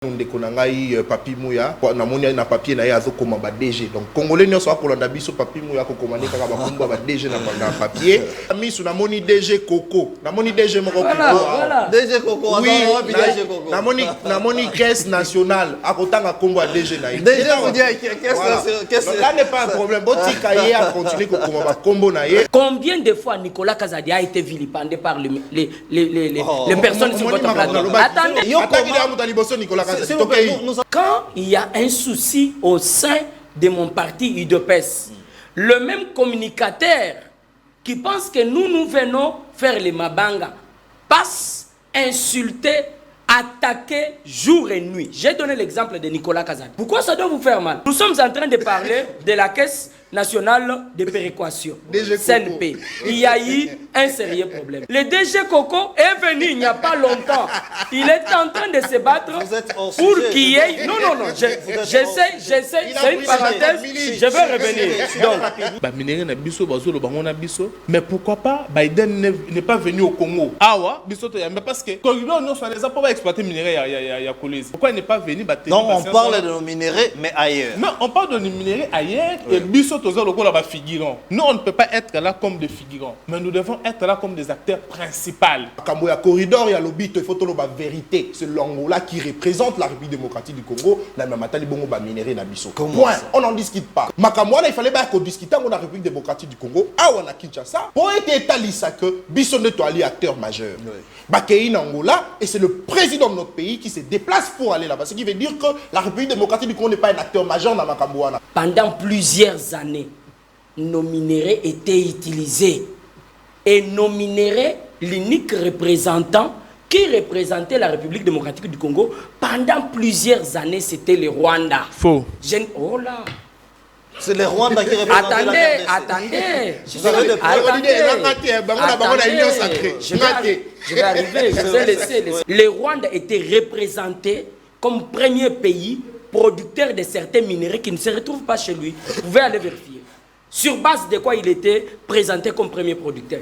ndeko na ngai Papi Mouya na moni na papier na yazo koma ba DG donc congolais nyonso akolanda biso Papi Mouya ko komanika ka ba komba ba DG na papier misu na moni DG Coco na moni DG moko voilà DG Coco na moni caisse nationale akotanga komba DG na DG vous dit caisse là n'est pas un problème botika ye a continuer ko koma ba kombo na ye. Combien de fois Nicolas Kazadi a été vilipendé par les personnes sur votre plateau? Attendez, quand il y a un souci au sein de mon parti UDPS, le même communicateur qui pense que nous venons faire les mabanga passe insulter, attaquer jour et nuit. J'ai donné l'exemple de Nicolas Kazadi. Pourquoi ça doit vous faire mal? Nous sommes en train de parler de la caisse nationale de péréquation, CNP. Il y a eu un sérieux problème. Le DG Coco est venu il n'y a pas longtemps. Il est en train de se battre pour qu'il y ait... Non, j'essaie, c'est une parenthèse, je vais revenir. Donc, mais pourquoi pas Biden n'est pas venu au Congo? Ah ouais, mais parce que corridor nous les a pas exploité minerais il y a Kolezi. Pourquoi il n'est pas venu? Non, on parle de nos minéraux mais ailleurs. Non, on parle de nos minéraux ailleurs et Bissot nous, on ne peut pas être là comme des figurants, mais nous devons être là comme des acteurs principaux. Quand il y a corridor, il y a l'obit, il faut que la vérité. C'est l'Angola qui représente la République démocratique du Congo. La même matali bongo ba minéré na biso. Point. On n'en discute pas. Makamwana, il fallait qu'on discute dans la République démocratique du Congo. Ah, on a Kinshasa. Pour être établi ça que biso ne doit aller acteur majeur. Bakei Angola et c'est le président de notre pays qui se déplace pour aller là-bas. Ce qui veut dire que la République démocratique du Congo n'est pas un acteur majeur dans Makamwana. Pendant plusieurs années, nos minéraux étaient utilisés et nos minéraux, l'unique représentant qui représentait la République démocratique du Congo pendant plusieurs années, c'était le Rwanda. Faux. Oh là. C'est le Rwanda qui représente attendez. Je vais arriver, je vais laisser. Le Rwanda était représenté comme premier pays producteur de certains minéraux qui ne se retrouvent pas chez lui. Vous pouvez aller vérifier. Sur base de quoi il était présenté comme premier producteur?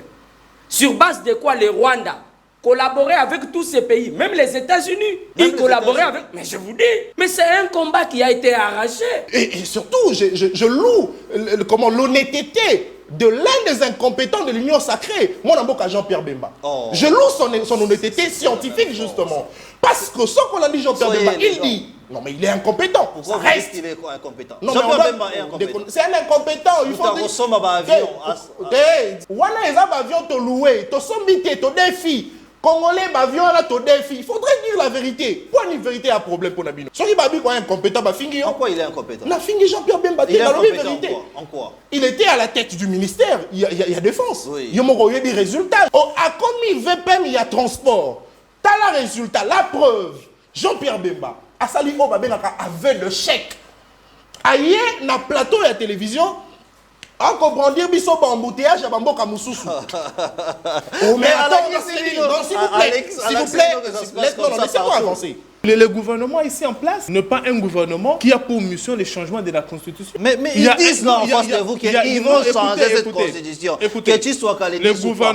Sur base de quoi le Rwanda collaborait avec tous ces pays, même les États-Unis, ils collaboraient avec... Mais je vous dis, mais c'est un combat qui a été arraché. Et surtout, je loue l'honnêteté de l'un des incompétents de l'Union sacrée, mon amour Jean-Pierre Bemba. Je loue son honnêteté scientifique, justement. Parce que ce qu'on a dit Jean-Pierre Bemba, il dit... Non, mais il est incompétent. Pourquoi vous dites qu'il est incompétent? Jean-Pierre Bemba est incompétent. C'est un incompétent. Il faut dire... avion te louer, te sommité, te défi. Congolais, avion là, te défi. Il faudrait dire la vérité. Pourquoi une vérité a problème pour Nabino? Si il est incompétent, en quoi il est incompétent? La fingi Jean-Pierre Bemba, il est incompétent en quoi? Il était à la tête du ministère. Il y a défense. Il y a des résultats. A commis VPM, il y a transport. T'as la résultat, la preuve. Jean-Pierre Bemba. Asali Obabenaka avait le chèque. Aïe, na plateau et la télévision, on comprend dire biso ba embouteillage à Bamboka Moussousou. Mais attends, s'il vous plaît, laissez-moi avancer. Le gouvernement ici en place n'est pas un gouvernement qui a pour mission le changement de la Constitution. Mais ils disent là en face de vous qu'ils vont changer cette Constitution. Écoutez, que tu sois calé, pourquoi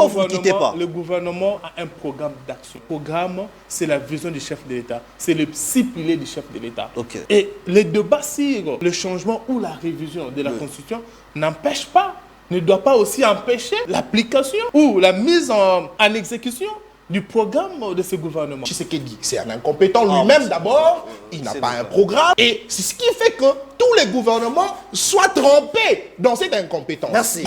vous ne quittez pas? Le gouvernement a un programme d'action. Le programme, c'est la vision du chef de l'État. C'est le 6 piliers du chef de l'État. Et le débat sur le changement ou la révision de la Constitution n'empêche pas, ne doit pas aussi empêcher l'application ou la mise en exécution du programme de ce gouvernement. Tshisekedi, c'est un incompétent lui-même d'abord, il n'a pas un programme, et c'est ce qui fait que tous les gouvernements soient trempés dans cette incompétence. Merci.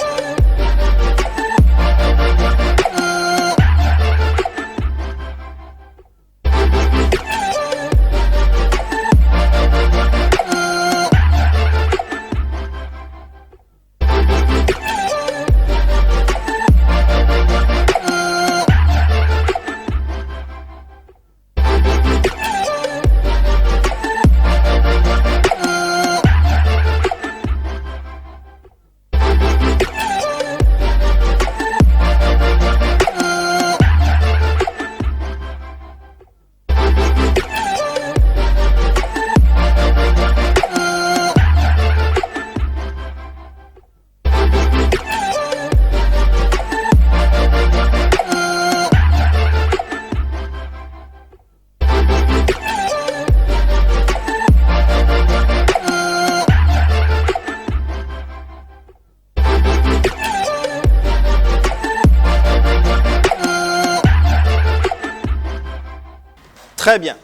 Très bien.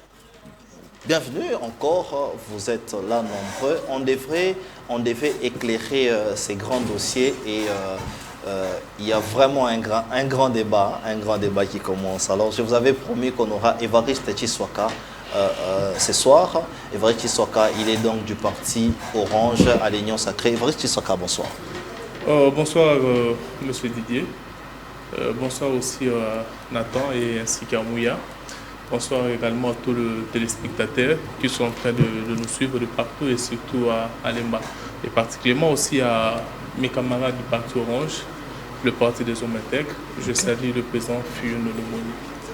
Bienvenue encore, vous êtes là nombreux. On devait éclairer ces grands dossiers et il y a vraiment un grand débat qui commence. Alors je vous avais promis qu'on aura Évariste Tshiswaka ce soir. Évariste Tshiswaka, il est donc du parti Orange à l'Union Sacrée. Évariste Tshiswaka, bonsoir. Bonsoir Monsieur Didier. Bonsoir aussi à Nathan et ainsi qu'à Mouya. Bonsoir également à tous les téléspectateurs qui sont en train de nous suivre de partout et surtout à Lemba. Et particulièrement aussi à mes camarades du parti Orange, le parti des hommes intègres. Je salue le président Fioun Olomoni.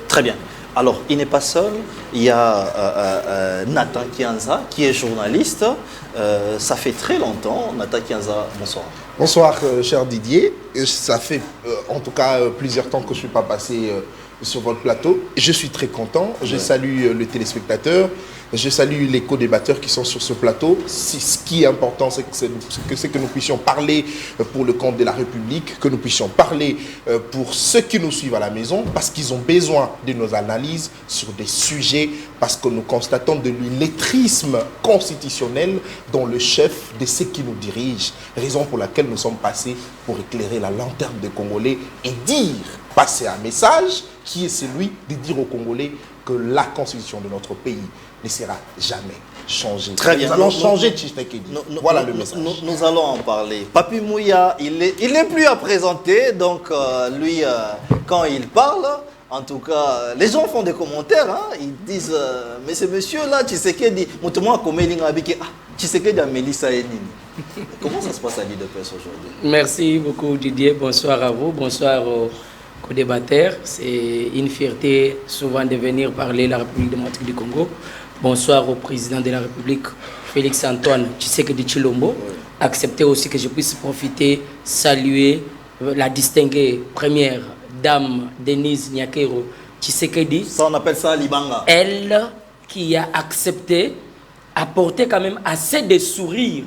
Très bien. Alors, il n'est pas seul. Il y a Nathan Kianza qui est journaliste. Ça fait très longtemps. Nathan Kianza, bonsoir. Bonsoir, cher Didier. Ça fait en tout cas plusieurs temps que je ne suis pas passé sur votre plateau. Je suis très content. Je salue les téléspectateurs. Je salue les co-débatteurs qui sont sur ce plateau. Ce qui est important, c'est que nous puissions parler pour le compte de la République, que nous puissions parler pour ceux qui nous suivent à la maison, parce qu'ils ont besoin de nos analyses sur des sujets, parce que nous constatons de l'illettrisme constitutionnel dans le chef de ceux qui nous dirigent. Raison pour laquelle nous sommes passés pour éclairer la lanterne des Congolais et passer un message qui est celui de dire aux Congolais que la constitution de notre pays ne sera jamais changée. Très bien. Nous allons changer Tshisekedi. Voilà le message. Nous allons en parler. Papi Mouya, il n'est plus à présenter, donc lui, quand il parle, en tout cas, les gens font des commentaires, hein, ils disent, mais ce monsieur-là, Tshisekedi, Tshisekedi a Mélissa Enini. Comment ça se passe à l'IDPS aujourd'hui? Merci beaucoup Didier, bonsoir à vous, bonsoir aux co-débatteurs. C'est une fierté souvent de venir parler de la République démocratique du Congo. Bonsoir au président de la République, Félix Antoine Tshisekedi Tshilombo. Acceptez aussi que je puisse profiter, saluer la distinguée première dame Denise Nyakero Tshisekedi. Ça, on appelle ça Libanga. Elle qui a accepté, apporter quand même assez de sourires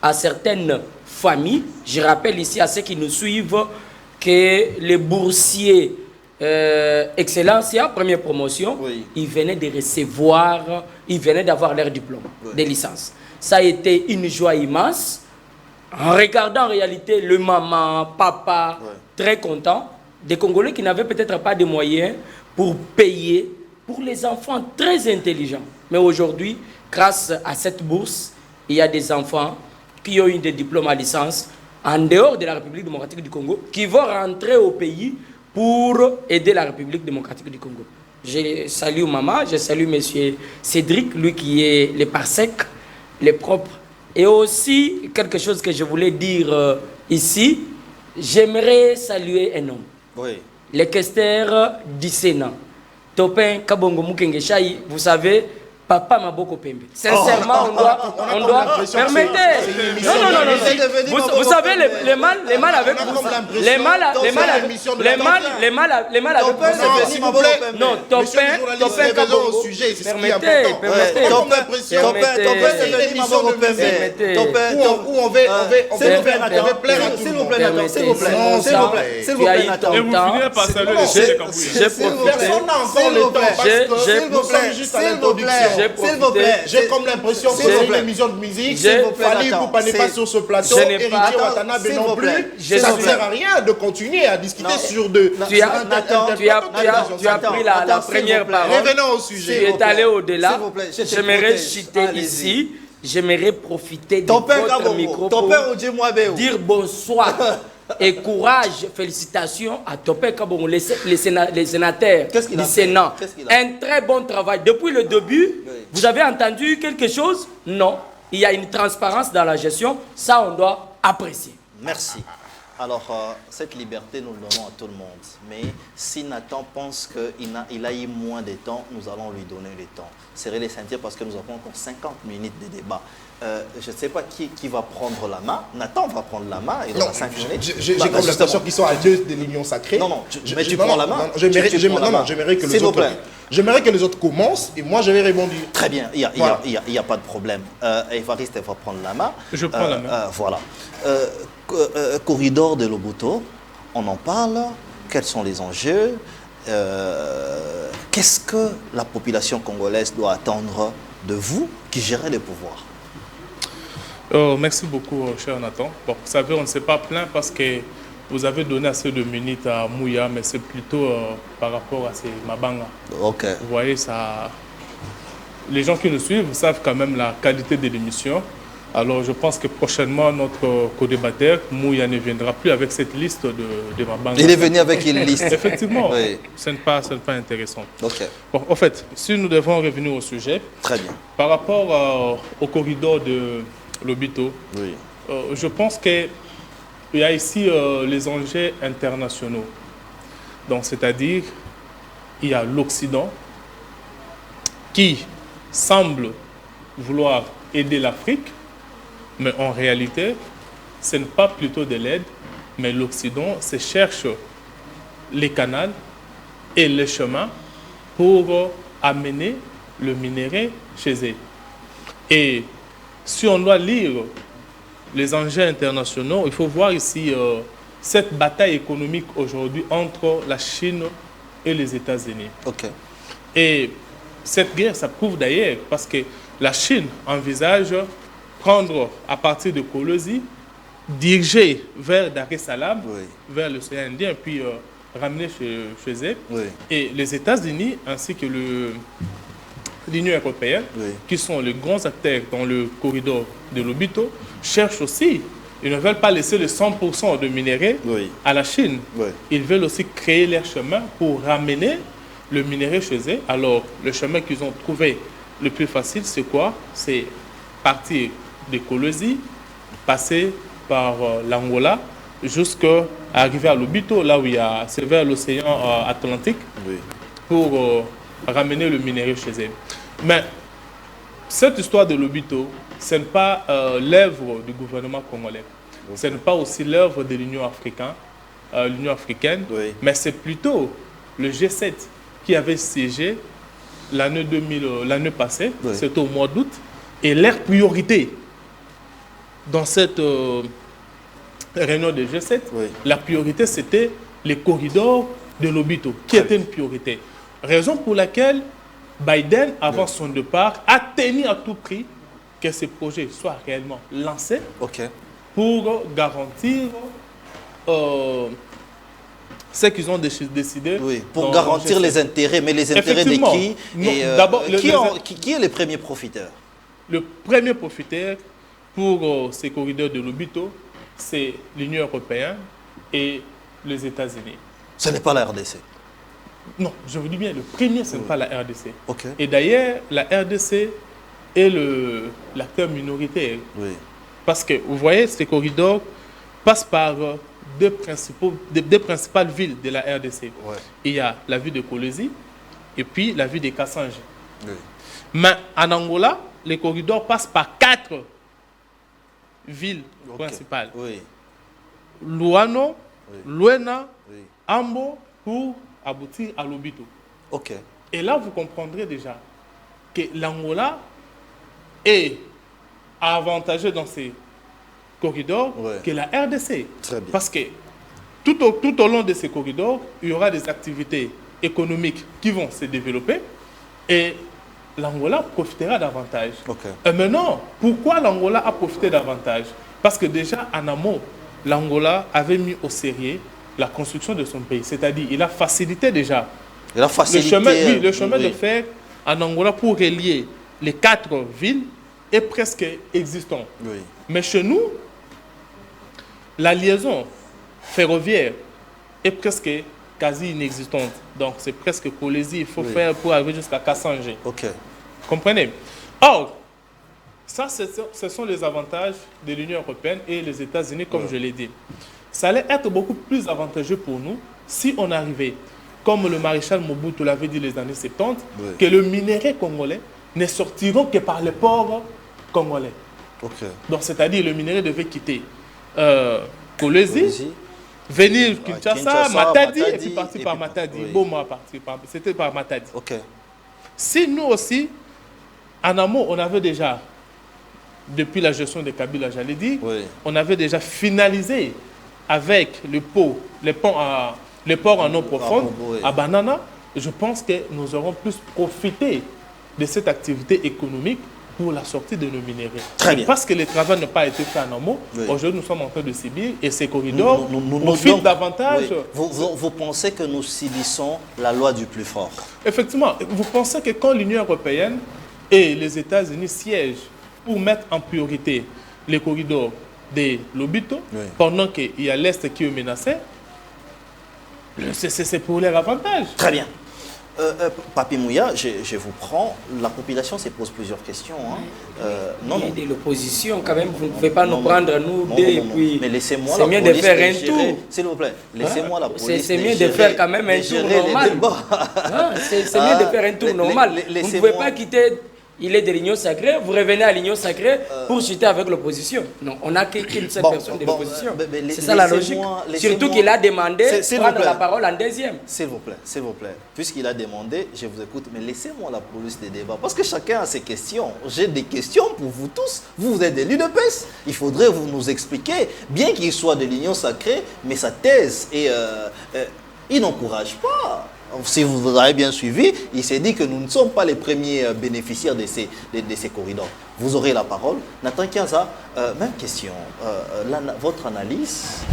à certaines familles. Je rappelle ici à ceux qui nous suivent que les boursiers Excellencia, première promotion, ils venaient de recevoir, ils venaient d'avoir leur diplôme de licence. Ça a été une joie immense. En regardant en réalité le maman, papa, très content, des Congolais qui n'avaient peut-être pas de moyens pour payer pour les enfants très intelligents. Mais aujourd'hui, grâce à cette bourse, il y a des enfants qui ont eu des diplômes à licence en dehors de la République démocratique du Congo, qui vont rentrer au pays pour aider la République démocratique du Congo. Je salue maman, je salue monsieur Cédric, lui qui est le parsec, les propres. Et aussi, quelque chose que je voulais dire ici, j'aimerais saluer un homme. Le questeur du Sénat, Topin Kabongo Mukengeshai, vous savez, Papa Maboko Pembe. Sincèrement, on doit permettez. Non. Vous savez, les mal avec vous. Les mal avec vous. Non, Topin Kabongo. Permettez. Où on veut plaire à tout le monde. S'il vous plaît. Tu as eu ton temps. Personne n'a encore le temps parce que nous sommes juste à l'introduction. J'ai comme l'impression que c'est une émission de musique. Fali Poupa n'est pas sur ce plateau. Héritier Watanabe non plus. Ça ne sert à rien de continuer à discuter sur de... Tu as pris la première parole. Revenons au sujet. Tu es allé au-delà. J'aimerais citer ici. J'aimerais profiter de votre micro pour dire bonsoir et courage, félicitations à Topé Kabongo, les sénateurs du Sénat. Un très bon travail. Depuis le début, vous avez entendu quelque chose? Non. Il y a une transparence dans la gestion. Ça, on doit apprécier. Merci. Alors, cette liberté, nous le donnons à tout le monde. Mais si Nathan pense qu'il a eu moins de temps, nous allons lui donner le temps. Serrer les ceintures parce que nous avons encore 50 minutes de débat. Je ne sais pas qui va prendre la main. Nathan va prendre la main et dans 5 minutes. J'ai comme l'impression qu'ils sont à deux de l'Union Sacrée. Non, mais tu prends la main. J'aimerais que les autres commencent et moi je vais répondre. Très bien, il n'y a pas de problème. Évariste va prendre la main. Je prends la main. Voilà. Corridor de Lobuto, on en parle. Quels sont les enjeux? qu'est-ce que la population congolaise doit attendre de vous qui gérez le pouvoir? Merci beaucoup, cher Nathan. Bon, vous savez, on ne s'est pas plaint parce que vous avez donné assez de minutes à Mouya, mais c'est plutôt par rapport à ces Mabanga. Ok. Vous voyez, ça... les gens qui nous suivent savent quand même la qualité de l'émission. Alors, je pense que prochainement, notre co-débatteur, Mouya, ne viendra plus avec cette liste de Mabanga. Il est venu avec une liste. Effectivement, oui. Ce n'est pas intéressant. Ok. Bon, en fait, si nous devons revenir au sujet, très bien. Par rapport au corridor de Lobito, oui. Je pense qu'il y a ici les enjeux internationaux. Donc, c'est-à-dire, il y a l'Occident qui semble vouloir aider l'Afrique, mais en réalité, ce n'est pas plutôt de l'aide, mais l'Occident se cherche les canaux et les chemins pour amener le minerai chez eux. Et si on doit lire les enjeux internationaux, il faut voir ici cette bataille économique aujourd'hui entre la Chine et les États-Unis. Okay. Et cette guerre, ça prouve d'ailleurs, parce que la Chine envisage prendre à partir de Kolwezi, diriger vers Dar es Salaam, oui. Vers l'océan Indien, puis ramener chez eux. Oui. Et les États-Unis ainsi que l'Union européenne, oui. Qui sont les grands acteurs dans le corridor de Lobito, cherchent aussi, ils ne veulent pas laisser le 100% de minerai oui. À la Chine. Oui. Ils veulent aussi créer leur chemin pour ramener le minerai chez eux. Alors, le chemin qu'ils ont trouvé le plus facile, c'est quoi? C'est partir de Kolwezi, passer par l'Angola, jusqu'à arriver à Lobito, là où il y a, c'est vers l'océan Atlantique, oui. Pour ramener le minerai chez eux. Mais cette histoire de Lobito, ce n'est pas l'œuvre du gouvernement congolais. Okay. Ce n'est pas aussi l'œuvre de l'Union africaine, oui. Mais c'est plutôt le G7 qui avait siégé l'année passée, oui. C'était au mois d'août, et leur priorité dans cette réunion de G7, oui. La priorité c'était les corridors de Lobito, qui était une priorité. Raison pour laquelle Biden, avant son départ, a tenu à tout prix que ce projet soit réellement lancé pour garantir ce qu'ils ont décidé. Oui, pour garantir les intérêts, mais les intérêts de qui? D'abord, qui est le premier profiteur? Le premier profiteur pour ces corridors de Lobito, c'est l'Union européenne et les États-Unis. Ce n'est pas la RDC? Non, je vous dis bien, le premier, ce n'est pas la RDC. Okay. Et d'ailleurs, la RDC est l'acteur minoritaire. Oui. Parce que, vous voyez, ces corridors passent par deux principales villes de la RDC. Ouais. Il y a la ville de Kolwezi et puis la ville de Kassange. Oui. Mais en Angola, les corridors passent par 4 villes principales. Oui. Luano, oui. Luena, oui. Ambo, pour aboutir à Lobito. Et là, vous comprendrez déjà que l'Angola est avantageux dans ces corridors que la RDC. Très bien. Parce que tout au long de ces corridors, il y aura des activités économiques qui vont se développer et l'Angola profitera davantage. Et maintenant, pourquoi l'Angola a profité davantage? Parce que déjà, en amont, l'Angola avait mis au sérieux la construction de son pays. C'est-à-dire, il a facilité déjà le chemin de fer en Angola pour relier les 4 villes est presque existant. Oui. Mais chez nous, la liaison ferroviaire est presque quasi inexistante. Donc, c'est presque Kolwezi, il faut faire pour arriver jusqu'à Kassange. Comprenez? Or, ça, ce sont les avantages de l'Union européenne et les États-Unis, comme je l'ai dit. Ça allait être beaucoup plus avantageux pour nous si on arrivait, comme le maréchal Mobutu l'avait dit les années 70, que le minerai congolais ne sortiront que par les ports congolais. Donc, c'est-à-dire le minerai devait quitter Kolwezi, venir Kinshasa, Matadi, et puis partir par Matadi. Boma c'était par Matadi. Si nous aussi, en amont, on avait déjà, depuis la gestion de Kabila, j'allais dire, on avait déjà finalisé avec les ponts les ports en eau profonde, à Banana, je pense que nous aurons plus profité de cette activité économique pour la sortie de nos minéraux. Très bien. Parce que le travail n'a pas été fait en amont, aujourd'hui nous sommes en train de subir et ces corridors profitent davantage. Vous pensez que nous subissons la loi du plus fort? Effectivement, vous pensez que quand l'Union européenne et les États-Unis siègent pour mettre en priorité les corridors de Lobito, pendant qu'il y a l'Est qui est menacé, c'est pour leur avantage. Très bien. Papi Mouya, je vous prends. La population se pose plusieurs questions. Hein. Non. De l'opposition, quand même, vous ne pouvez pas nous prendre, nous, puis... Mais laissez-moi c'est mieux de faire un tour. S'il vous plaît, laissez-moi la police. C'est mieux de faire quand même un tour normal. C'est mieux de faire un tour normal. Vous ne pouvez pas quitter... Il est de l'Union sacrée, vous revenez à l'Union sacrée pour chuter avec l'opposition. Non, on n'a qu'une seule personne de l'opposition. C'est ça la logique. Surtout qu'il a demandé de prendre la parole en deuxième. S'il vous plaît. Puisqu'il a demandé, je vous écoute, mais laissez-moi la police des débats. Parce que chacun a ses questions. J'ai des questions pour vous tous. Vous êtes de l'UDPS. Il faudrait vous nous expliquer, bien qu'il soit de l'Union sacrée, mais sa thèse, il n'encourage pas. Si vous avez bien suivi, il s'est dit que nous ne sommes pas les premiers bénéficiaires de ces corridors. Vous aurez la parole. Nathan Kianza, même question. Votre analyse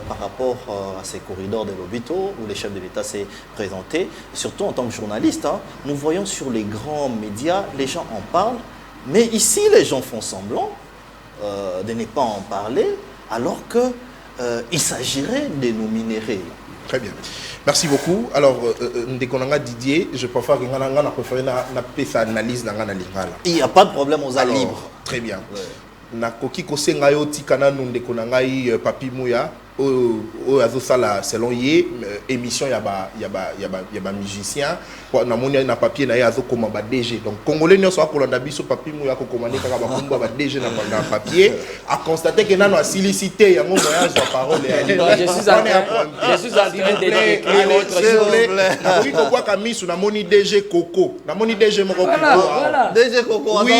par rapport à ces corridors de Lobito, où le chef de l'État s'est présenté, surtout en tant que journaliste, hein, nous voyons sur les grands médias, les gens en parlent, mais ici, les gens font semblant de ne pas en parler, alors qu'il s'agirait de nous minérer. Très bien. Merci beaucoup. Alors, Ndekonanga Didier, je préfère que nous préférions faire analyse dans l'analyse. Il n'y a pas de problème aux a libres. Très bien. Nakoki kosenga yo tikana Ndekonanga Papi Mouya o azosala selon ye émission ya ba musicien na moni na papier na ye azokoma ba DG. Donc congolais nyonso akolanda biso Papi Mouya ko commander kaka ba kumba ba DG na papier a constater que nano a sollicité yango moyage de parole. Je suis en train d'écrire autre chose. Oui, ko kwa kamisu na moni DG Coco. Na moni DG moko voilà. DG Coco. Oui,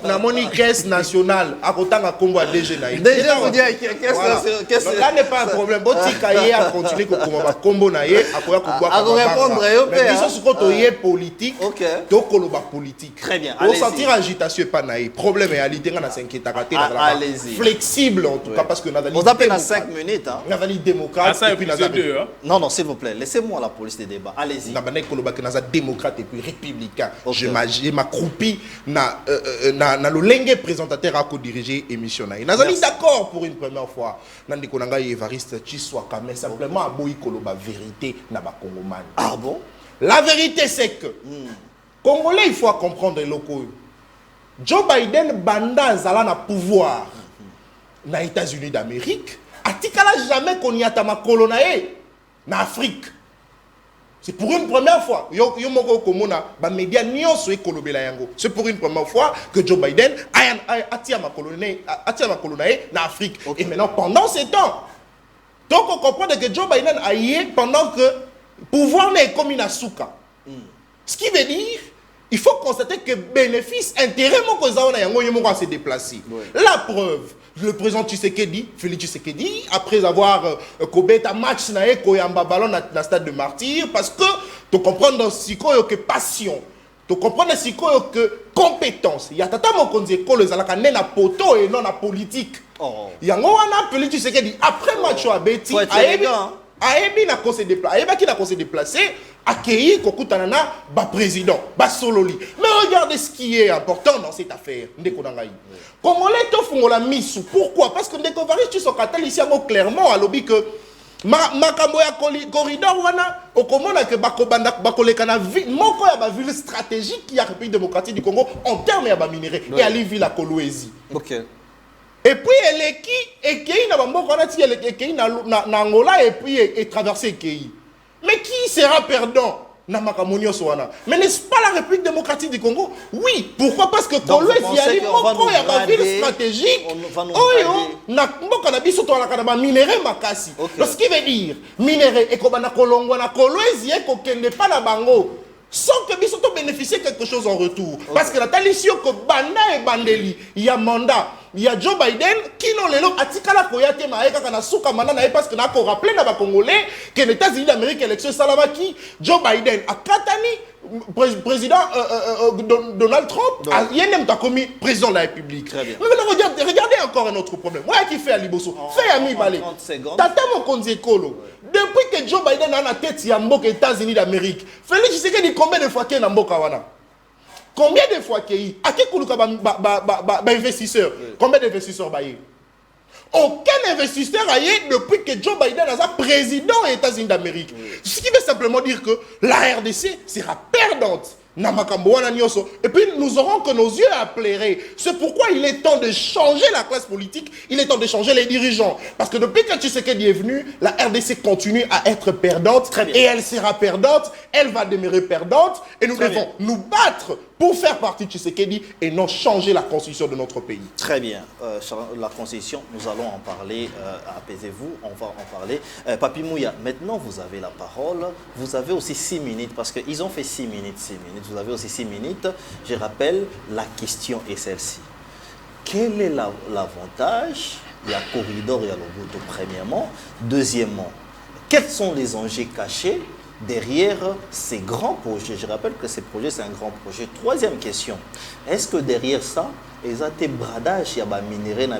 na moni caisse nationale akotanga kombo DG na ye. DG vous dit caisse nationale. Donc là n'est pas un problème. Botika ye a continuer ko komba kombo na ye akoya ko kwa. Répondre mais biso sikoto ye politique. To koloba politique. Très bien. Pour sentir agitation pas naïe. Problème estalité nga na s'inquiéter raté na flexible en tout cas parce que Nadali. On appelle à 5 minutes hein. Nadali démocrate et puis Nadali. Non s'il vous plaît, laissez-moi la police des débats. Allez-y. Na banek koloba que naza démocrate et puis républicain. Je m'accroupis na lolenge présentateur à co-diriger émission naïe. Nazali d'accord pour une première fois. Nandi konanga Evariste Chiswaka mais simplement à boyi koloba vérité na ba Congomani. Ah bon? La vérité c'est que Congolais il faut comprendre loko. Joe Biden banda zala na pouvoir na États-Unis d'Amérique atikala jamais qu'on y a tama colonae na Afrique. C'est pour une première fois. Yo moko komona ba média nyonso ekolobela yango. C'est pour une première fois que Joe Biden atia ma colonae na Afrique. Et maintenant pendant ces temps, donc on comprend que Joe Biden a y pendant que pouvoir n'est comme une souka. Ce qui veut dire, il faut constater que bénéfice, intérêt, mon se déplacer. La preuve, le président Tshisekedi, Félix Tshisekedi, après avoir un match na koyamba ballon na stade de Martyr, parce que tu comprends dans ce que passion, tu comprends dans ce que compétence. Il y a tata mon konzi ko les alaka na poto et non na politique. Yango wana Félix Tshisekedi après match à Betty, Aebi na ko se déplacer, Aebi qui na ko se déplacer, accueilli kokutana na ba président, ba sololi. Mais regardez ce qui est important dans cette affaire. Ndeko nangai. Congolais to fungola misu. Pourquoi? Parce que ndeko Variste Sokatel ici clairement a lobby que makambo ya corridor wana okomona que bakoleka na ville moko ya ba ville stratégique ya République démocratique du Congo en termes ya ba minerais et à ville la Kolwezi. OK. Et puis elle qui na bamboko na ti elle qui na Angola et puis et traverser Kei. Mais qui sera perdant na makamonio soana? Mais n'est-ce pas la République démocratique du Congo? Oui, pourquoi? Parce que Kolwezi y a moko ya ba ville stratégique. Oyo na mboka na biso to la kana ba minerais makasi. Ce qui veut dire minerais et ko bana kolongwa na Kolwezi e ko kende pas na bango. Sans que biso to bénéficier quelque chose en retour. Parce que la talisio que banda et bandeli, il y a mandat il y a Joe Biden qui non lelo atikala koyate maeka kana suka manana parce que na ko rappeler na ba congolais que les États-Unis d'Amérique élection salamaki Joe Biden a katani président Donald Trump il y a même commis président de la République. Très bien. Mais regardez encore un autre problème. Moi qui fait à Liboso, fait à mi balé. Tata mon konzekolo. Depuis que Joe Biden a la tête ya mboka États-Unis d'Amérique, Félix Tshisekedi combien de fois qu'il na mboka wana? Combien de fois qu'il y a investisseurs? Combien d'investisseurs ba aucun investisseur ailleurs depuis que Joe Biden est président des États-Unis d'Amérique. Ce qui veut simplement dire que la RDC sera perdante. Et puis nous aurons que nos yeux à plairer. C'est pourquoi il est temps de changer la classe politique, il est temps de changer les dirigeants. Parce que depuis que Tshisekedi est venu, la RDC continue à être perdante et elle sera perdante, elle va demeurer perdante et nous devons nous battre pour faire partie de Tshisekedi et non changer la constitution de notre pays. Très bien. La constitution, nous allons en parler. Apaisez-vous, on va en parler. Papi Mouya, maintenant vous avez la parole. Vous avez aussi 6 minutes parce qu'ils ont fait 6 minutes, 6 minutes. Vous avez aussi 6 minutes. Je rappelle, la question est celle-ci. Quel est l'avantage? Il y a corridor, il y a Loboto, premièrement. Deuxièmement, quels sont les enjeux cachés derrière ces grands projets? Je rappelle que ces projets, c'est un grand projet. Troisième question, est-ce que derrière ça, ils ont des bradages, il y a des minéraux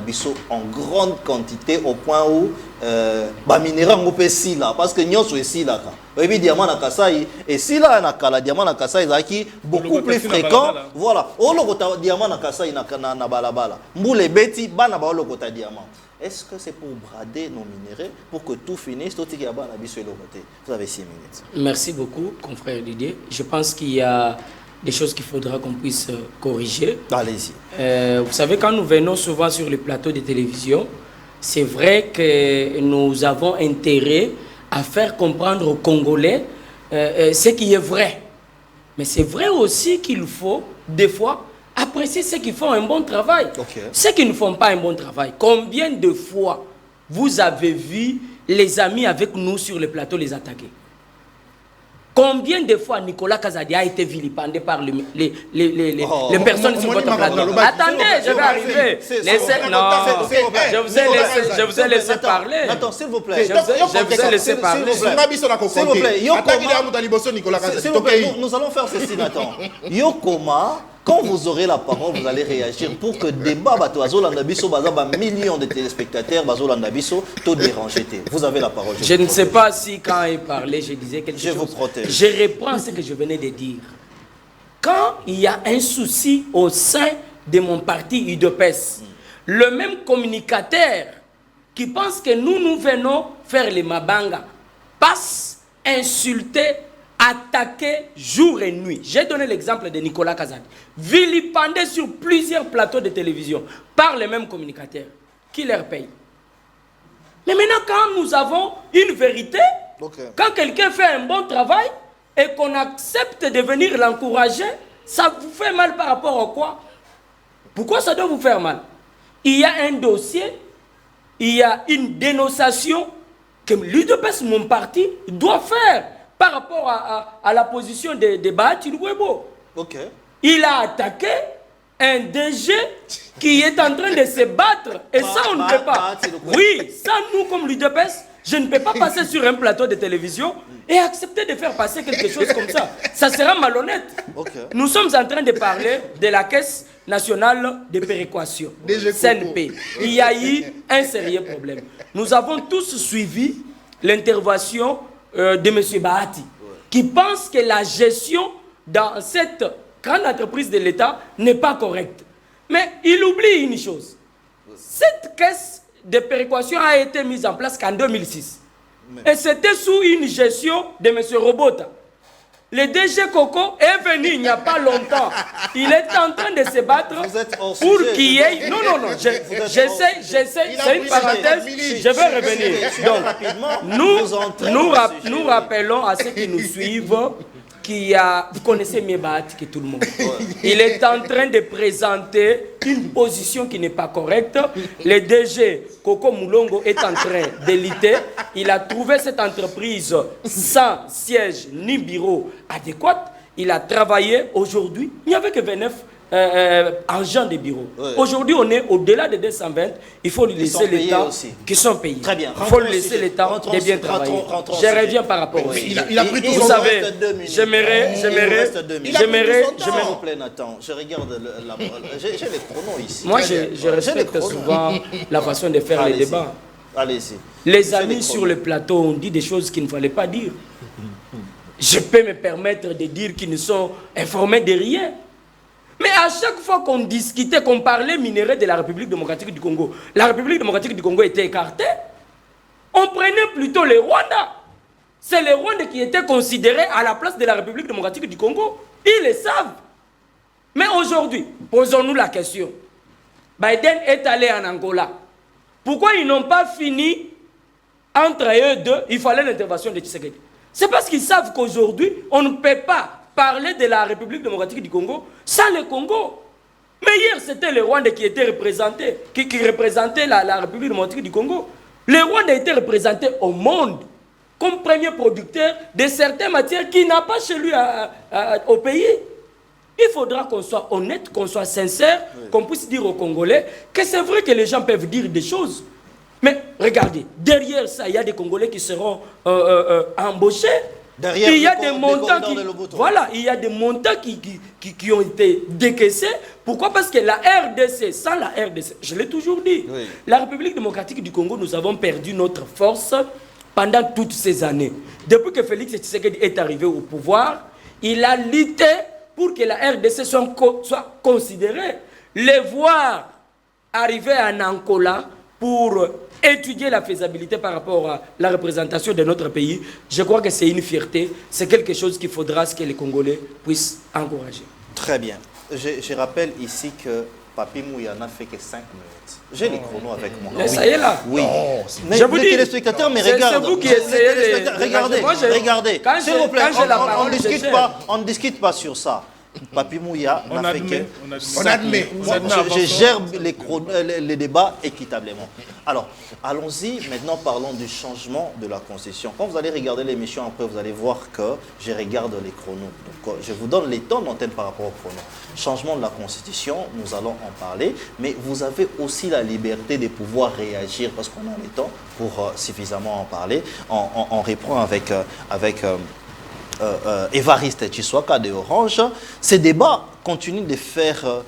en grande quantité au point où les minéraux sont là, parce que nous sommes ici là. Les diamants na Kasai, et si là, les diamants na Kasai sont beaucoup plus fréquents. Voilà, les diamants na Kasai na balabala. Mboule beti, bana ba le diamant. Est-ce que c'est pour brader nos minéraux pour que tout finisse? Vous avez 6 minutes. Merci beaucoup, confrère Didier. Je pense qu'il y a des choses qu'il faudra qu'on puisse corriger. Allez-y. Vous savez, quand nous venons souvent sur les plateaux de télévision, c'est vrai que nous avons intérêt à faire comprendre aux Congolais ce qui est vrai. Mais c'est vrai aussi qu'il faut, des fois, apprécier ceux qui font un bon travail. Ceux qui ne font pas un bon travail. Combien de fois vous avez vu les amis avec nous sur le plateau les attaquer? Combien de fois Nicolas Kazadi a été vilipendé par les personnes sur votre plateau? Attendez, je vais arriver. Je vous ai laissé parler. Attends, s'il vous plaît. Je vous ai laissé parler. S'il vous plaît. Nous allons faire ceci, Nathan. Yokoma, quand vous aurez la parole, vous allez réagir pour que débat millions de téléspectateurs tout déranger. Vous avez la parole. Je ne sais pas si quand il parlait, je disais quelque chose. Je vous protège. Je reprends ce que je venais de dire. Quand il y a un souci au sein de mon parti UDPS, le même communicateur qui pense que nous venons faire les mabanga passe insulter, attaqué jour et nuit. J'ai donné l'exemple de Nicolas Kazadi, vilipendé sur plusieurs plateaux de télévision par les mêmes communicateurs. Qui leur paye? Mais maintenant, quand nous avons une vérité, quand quelqu'un fait un bon travail et qu'on accepte de venir l'encourager, ça vous fait mal par rapport à quoi? Pourquoi ça doit vous faire mal? Il y a un dossier, il y a une dénonciation que l'UDPS, mon parti, doit faire par rapport à la position de Bahati Lukwebo. Il a attaqué un DG qui est en train de se battre. Et ça, on ne peut pas. Oui, ça, nous, comme l'UDPS, je ne peux pas passer sur un plateau de télévision et accepter de faire passer quelque chose comme ça. Ça sera malhonnête. Nous sommes en train de parler de la Caisse nationale de péréquation, CNP. Il y a eu un sérieux problème. Nous avons tous suivi l'intervention de M. Bahati, qui pense que la gestion dans cette grande entreprise de l'État n'est pas correcte. Mais il oublie une chose. Cette caisse de péréquation a été mise en place qu'en 2006. Et c'était sous une gestion de M. Robota. Le DG Coco est venu il n'y a pas longtemps. Il est en train de se battre pour qu'il y ait... Non, j'essaie, c'est une parenthèse, je vais revenir. Donc, nous rappelons à ceux qui nous suivent vous connaissez mieux Bahati que tout le monde. Il est en train de présenter une position qui n'est pas correcte. Le DG Coco Moulongo est en train d'éliter. Il a trouvé cette entreprise sans siège ni bureau adéquat. Il a travaillé aujourd'hui. Il n'y avait que 29 agents de bureau. Oui. Aujourd'hui, on est au-delà de 220. Il faut lui laisser l'État qui sont payés. Très bien. Il faut lui laisser l'État de bien travailler. Je reviens par rapport au il a pris tout vous savez, j'aimerais. S'il vous plaît, Nathan, je regarde j'ai les chronos ici. Moi, je respecte souvent la façon de faire les débats. Allez-y. Les amis sur le plateau ont dit des choses qu'il ne fallait pas dire. Je peux me permettre de dire qu'ils ne sont informés de rien. Mais à chaque fois qu'on discutait, qu'on parlait minerais de la République démocratique du Congo, la République démocratique du Congo était écartée. On prenait plutôt les Rwandais. C'est les Rwandais qui étaient considérés à la place de la République démocratique du Congo. Ils le savent. Mais aujourd'hui, posons-nous la question. Biden est allé en Angola. Pourquoi ils n'ont pas fini entre eux deux? Il fallait l'intervention de Tshisekedi. C'est parce qu'ils savent qu'aujourd'hui, on ne peut pas parler de la République démocratique du Congo sans le Congo. Mais hier, c'était le Rwanda qui était représenté, qui représentait la République démocratique du Congo. Le Rwanda était représenté au monde comme premier producteur de certaines matières qu'il n'a pas chez lui au pays. Il faudra qu'on soit honnête, qu'on soit sincère, qu'on puisse dire aux Congolais que c'est vrai que les gens peuvent dire des choses. Mais regardez, derrière ça, il y a des Congolais qui seront embauchés. Derrière, il y a des montants qui, voilà, il y a des montants qui ont été décaissés. Pourquoi? Parce que la RDC, sans la RDC, je l'ai toujours dit, la République démocratique du Congo, nous avons perdu notre force pendant toutes ces années. Depuis que Félix Tshisekedi est arrivé au pouvoir, il a lutté pour que la RDC soit considérée. Les voir arriver en Angola pour étudier la faisabilité par rapport à la représentation de notre pays, je crois que c'est une fierté, c'est quelque chose qu'il faudra que les Congolais puissent encourager. Très bien. Je rappelle ici que Papi Mouya n'a fait que 5 minutes. J'ai les chronos avec moi. Mais ça y est là. Oui. Mais je vous dis, téléspectateurs, mais regarde. C'est vous qui essayez de... Regardez. S'il vous plaît, on ne discute pas sur ça. Papi Mouya n'a fait que... On admet. Je gère les débats équitablement. Alors, allons-y. Maintenant, parlons du changement de la Constitution. Quand vous allez regarder l'émission, après, vous allez voir que je regarde les chronos. Donc, je vous donne les temps d'antenne par rapport aux chronos. Changement de la Constitution, nous allons en parler. Mais vous avez aussi la liberté de pouvoir réagir parce qu'on a le temps pour suffisamment en parler. On reprend avec Évariste Tshisekedi de Orange. Ces débats continuent de faire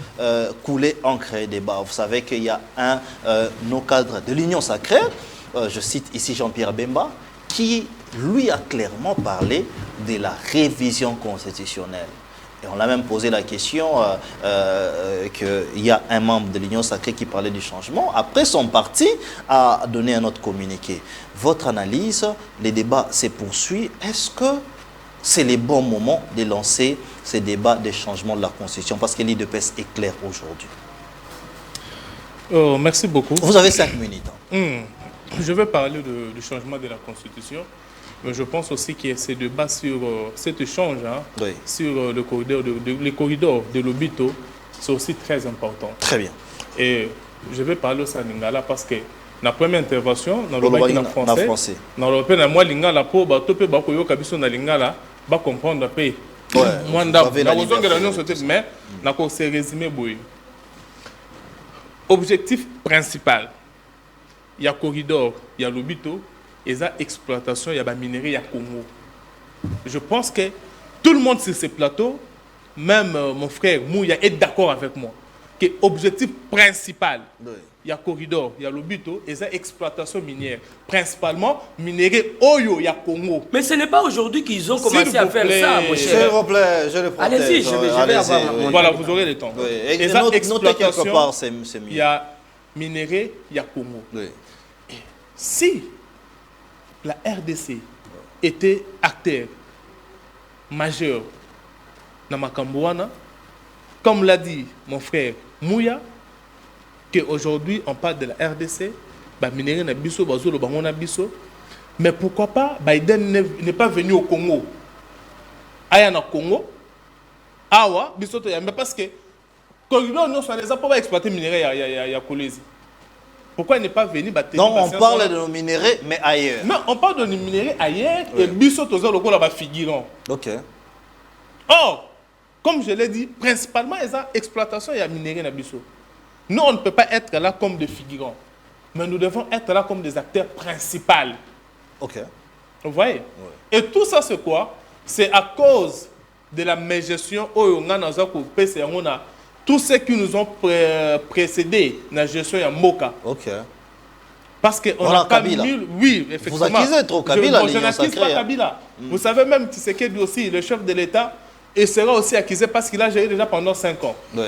couler encre et débat. Vous savez qu'il y a nos cadres de l'Union sacrée, je cite ici Jean-Pierre Bemba, qui lui a clairement parlé de la révision constitutionnelle. Et on a même posé la question qu'il y a un membre de l'Union sacrée qui parlait du changement. Après, son parti a donné un autre communiqué. Votre analyse, les débats se poursuivent. Est-ce que c'est le bon moment de lancer ces débats de changement de la Constitution? Parce que l'IDPS est clair aujourd'hui. Merci beaucoup. Vous avez 5 minutes. Je vais parler du changement de la Constitution. Mais je pense aussi qu'il y a ces débats sur cet échange, sur le corridor de Lobito, c'est aussi très important. Très bien. Et je vais parler au Lingala parce que la première intervention, dans le français, dans le pays, moi, Lingala, pour bateau, bakoyo kabiso na Lingala, ba comprendre paix. Moi, mais nako c'est résumé boy. Objectif principal, il y a corridor, il y a Lobito, et ça exploitation, il y a minerai, il y a Congo. Je pense que tout le monde sur ces plateaux, même mon frère Mouya est d'accord avec moi, que l'objectif principal, il y a corridor, il y a Lobito, et ça exploitation minière. Principalement, minerai Oyo, il y a Congo. Mais ce n'est pas aujourd'hui qu'ils ont commencé à faire ça, mon cher. S'il vous plaît, je le protège. Allez-y, je vais avoir mon... Voilà, vous aurez le temps. Oui. Et ça, exploitation, quelque part, c'est mieux. Il y a minerai, il y a Congo. Oui. Et si la RDC était acteur majeur dans Makambouana, comme l'a dit mon frère Mouya, qu'aujourd'hui on parle de la RDC, mais pourquoi pas Biden n'est pas venu au Congo? Aya na Congo, awa, mais parce que corridor non soit les pas exploiter minerai ya Kolezi. Pourquoi il n'est pas venu? Non, on parle de nos minéraux, mais ailleurs. Non, on parle de nos minéraux ailleurs et Bissot aux autres là-bas figurant. Ok. Or, comme je l'ai dit, principalement, ils ont exploitation et minerai Nabiso. Nous, on ne peut pas être là comme des figurants, mais nous devons être là comme des acteurs principaux. Ok. Vous voyez? Ouais. Et tout ça, c'est quoi? C'est à cause de la mégestion où on a tous ceux qui nous ont précédés dans la gestion de Moka. Ok. Parce qu'on n'a pas mis... Oui, effectivement. Vous accusez trop Kabila. Je n'accuse pas Kabila. Vous savez même Tshisekedi aussi, le chef de l'État, et sera aussi accusé parce qu'il a géré déjà pendant 5 ans. Oui.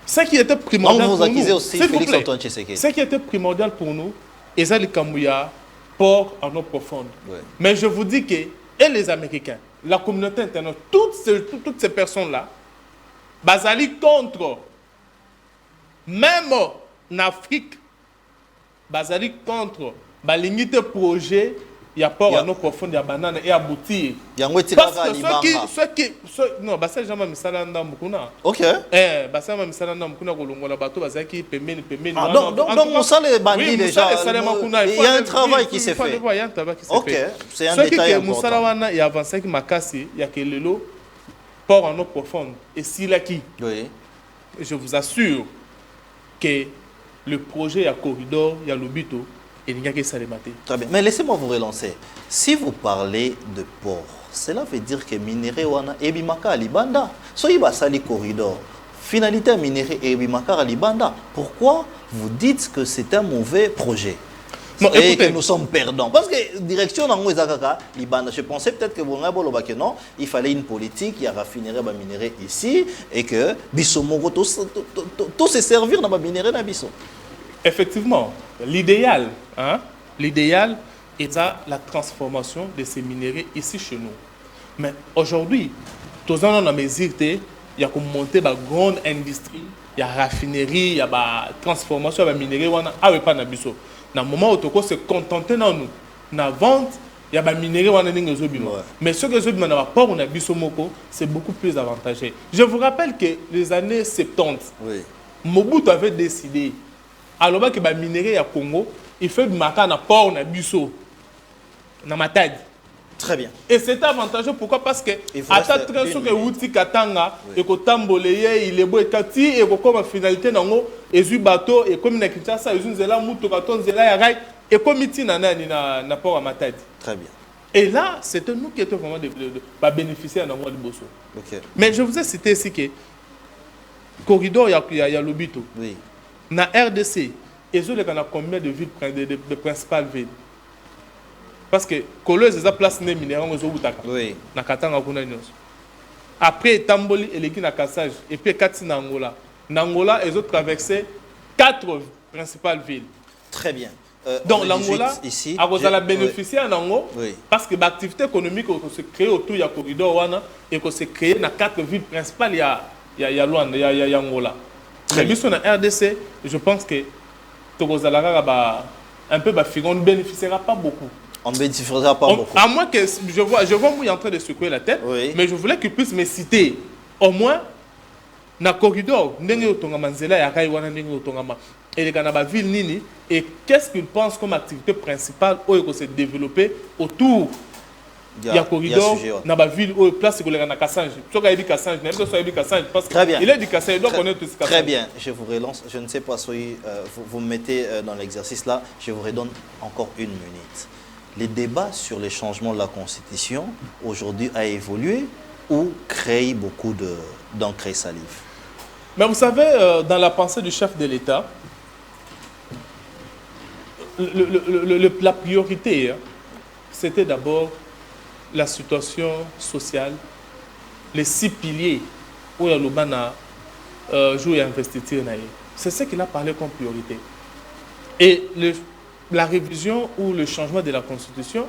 Ce qui était primordial pour nous... Donc vous accusez aussi Félix Antoine Tshisekedi. Ce qui était primordial pour nous, c'est le Kamouya, port en eau profonde. Oui. Mais je vous dis que, et les Américains, la communauté internationale, toutes ces personnes-là, basali contre, même en Afrique, basali contre, balimite projet, il y a port en eau profonde, il y a banane et aboutir. Parce que non, bah ça jamais misala ndamukuna. Ok. Bah ça jamais misala ndamukuna kolongola bateau, bah ça qui pemeni. Donc on sait les bandits déjà. Il y a un travail qui s'est fait. Il y a un travail qui s'est fait. Ok, c'est un détail important. Moussala wana il y a 25 makasi, il y a que lelo port en eau profonde et Silaki. Oui. Je vous assure que le projet, il y a corridor, il y a l'obito. Très bien. Mais laissez-moi vous relancer. Si vous parlez de port, cela veut dire que minerai wana ebimaka libanda. Soyez sali corridor. Finalité minerai ebimaka libanda. Pourquoi vous dites que c'est un mauvais projet? Non, et écoutez, que nous sommes perdants. Parce que direction dans Zakaka, Libanda, je pensais peut-être que vous n'avez non, il fallait une politique, il y a raffinerie à minerai ici, et que Bissomoro, tout se servir dans la minerai dans Bissomoro. Effectivement, l'idéal, hein, l'idéal est la transformation de ces minéraux ici chez nous. Mais aujourd'hui, tous en a mesure, il y a monter une grande industrie, il y a raffinerie, il y a transformation de minéraux, il n'y a pas de biso. Dans le moment où on se contente dans nous, dans la vente, il y a des minéraux qui sont dans mais ce que je pas on a biso moko, c'est beaucoup plus avantageux. Je vous rappelle que les années 70, oui. Mobutu avait décidé alors que les minéraux au Congo, il fait du matin à port na biso na matadi. Très bien. Et c'est avantageux pourquoi parce que à ta trace que wuti katanga et ko tamboleye il est beau et kati et ko comme finalité nango ezu bateau et comme na Kinshasa ezu nzela muto katon nzela ya rai et comme itina na port à matadi. Très bien. Et là, c'était nous qui étions vraiment de bénéficier à l'endroit de Bosso. Okay. Mais je vous ai cité ici que corridor il y a l'Obito. Oui. Dans RDC, ils ont combien de villes, de principales villes? Parce que Kolo, c'est la place de minéraux, ils ont oui. Na Katanga après Tamboli et l'équipe na Kassage et puis Kati Angola. Angola, ils ont traversé 4 principales villes. Très bien. Donc l'Angola a bénéficié en Angola parce que l'activité économique se crée autour du corridor et que se crée dans 4 villes principales. Il y a Angola. Très bien. Sur la RDC, je pense que un peu on ne bénéficiera pas beaucoup. On ne bénéficiera pas beaucoup. À moins que je vois Mouy en train de secouer la tête, oui. Mais je voulais qu'il puisse me citer au moins dans le corridor, et qu'est-ce qu'il pense comme activité principale qui s'est développée autour il y a corridor dans la ville où place que les Kassange. Très bien. Il est du Kassange, donc on est tous Très bien. Je vous relance. Je ne sais pas si vous me mettez dans l'exercice là. Je vous redonne encore 1 minute. Les débats sur les changements de la Constitution aujourd'hui a évolué ou créé beaucoup d'encre et salive? Mais vous savez, dans la pensée du chef de l'État, la priorité, c'était d'abord la situation sociale, les 6 piliers où le Bana joue et investit. C'est ce qu'il a parlé comme priorité. Et la révision ou le changement de la Constitution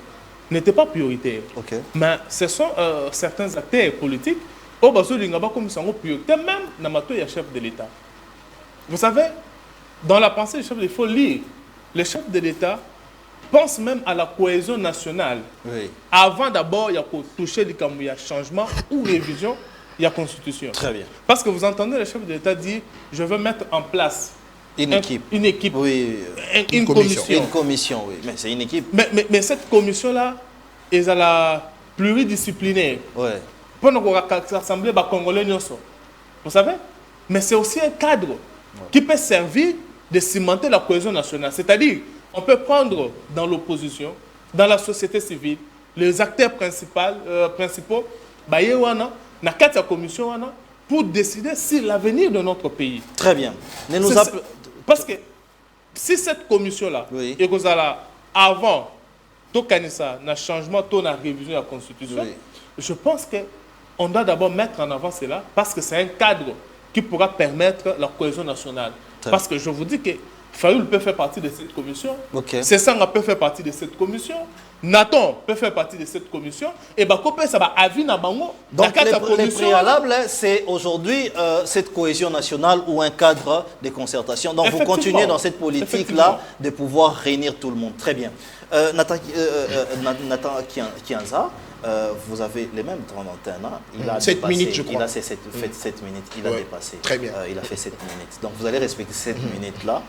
n'était pas prioritaire. Okay. Mais ce sont certains acteurs politiques qui ont priorité, même dans le chef de l'État. Vous savez, dans la pensée du chef de l'État, il faut lire. Le chef de l'État pense même à la cohésion nationale. Oui. Avant d'abord, il y a toucher le changement ou révision, il y a constitution. Très bien. Parce que vous entendez le chef de l'État dire, je veux mettre en place une équipe. Oui. Une commission. Une commission, oui. Mais c'est une équipe. Mais cette commission-là, elle est la pluridisciplinaire. Ouais. Pendant qu'on va rassembler les Congolais, vous savez? Mais c'est aussi un cadre qui peut servir de cimenter la cohésion nationale. C'est-à-dire, on peut prendre dans l'opposition, dans la société civile, les acteurs principaux, dans la commission, pour décider sur l'avenir de notre pays. Très bien. Parce que si cette commission-là, et que ça avant, tout le changement, tout la révision de la Constitution, je pense qu'on doit d'abord mettre en avant cela parce que c'est un cadre qui pourra permettre la cohésion nationale. Parce que je vous dis que Fayoul peut faire partie de cette commission, Sessanga peut faire partie de cette commission, Nathan peut faire partie de cette commission, et Bakopé, ça va avis na bango. Donc les préalables, c'est aujourd'hui cette cohésion nationale ou un cadre de concertation. Donc vous continuez dans cette politique-là de pouvoir réunir tout le monde. Très bien. Nathan Kianza, vous avez les mêmes 31 ans. Il a 7 minutes, je crois. Il a fait 7 minutes. Il a dépassé. Très bien. Il a fait 7 minutes. Donc vous allez respecter cette minute-là.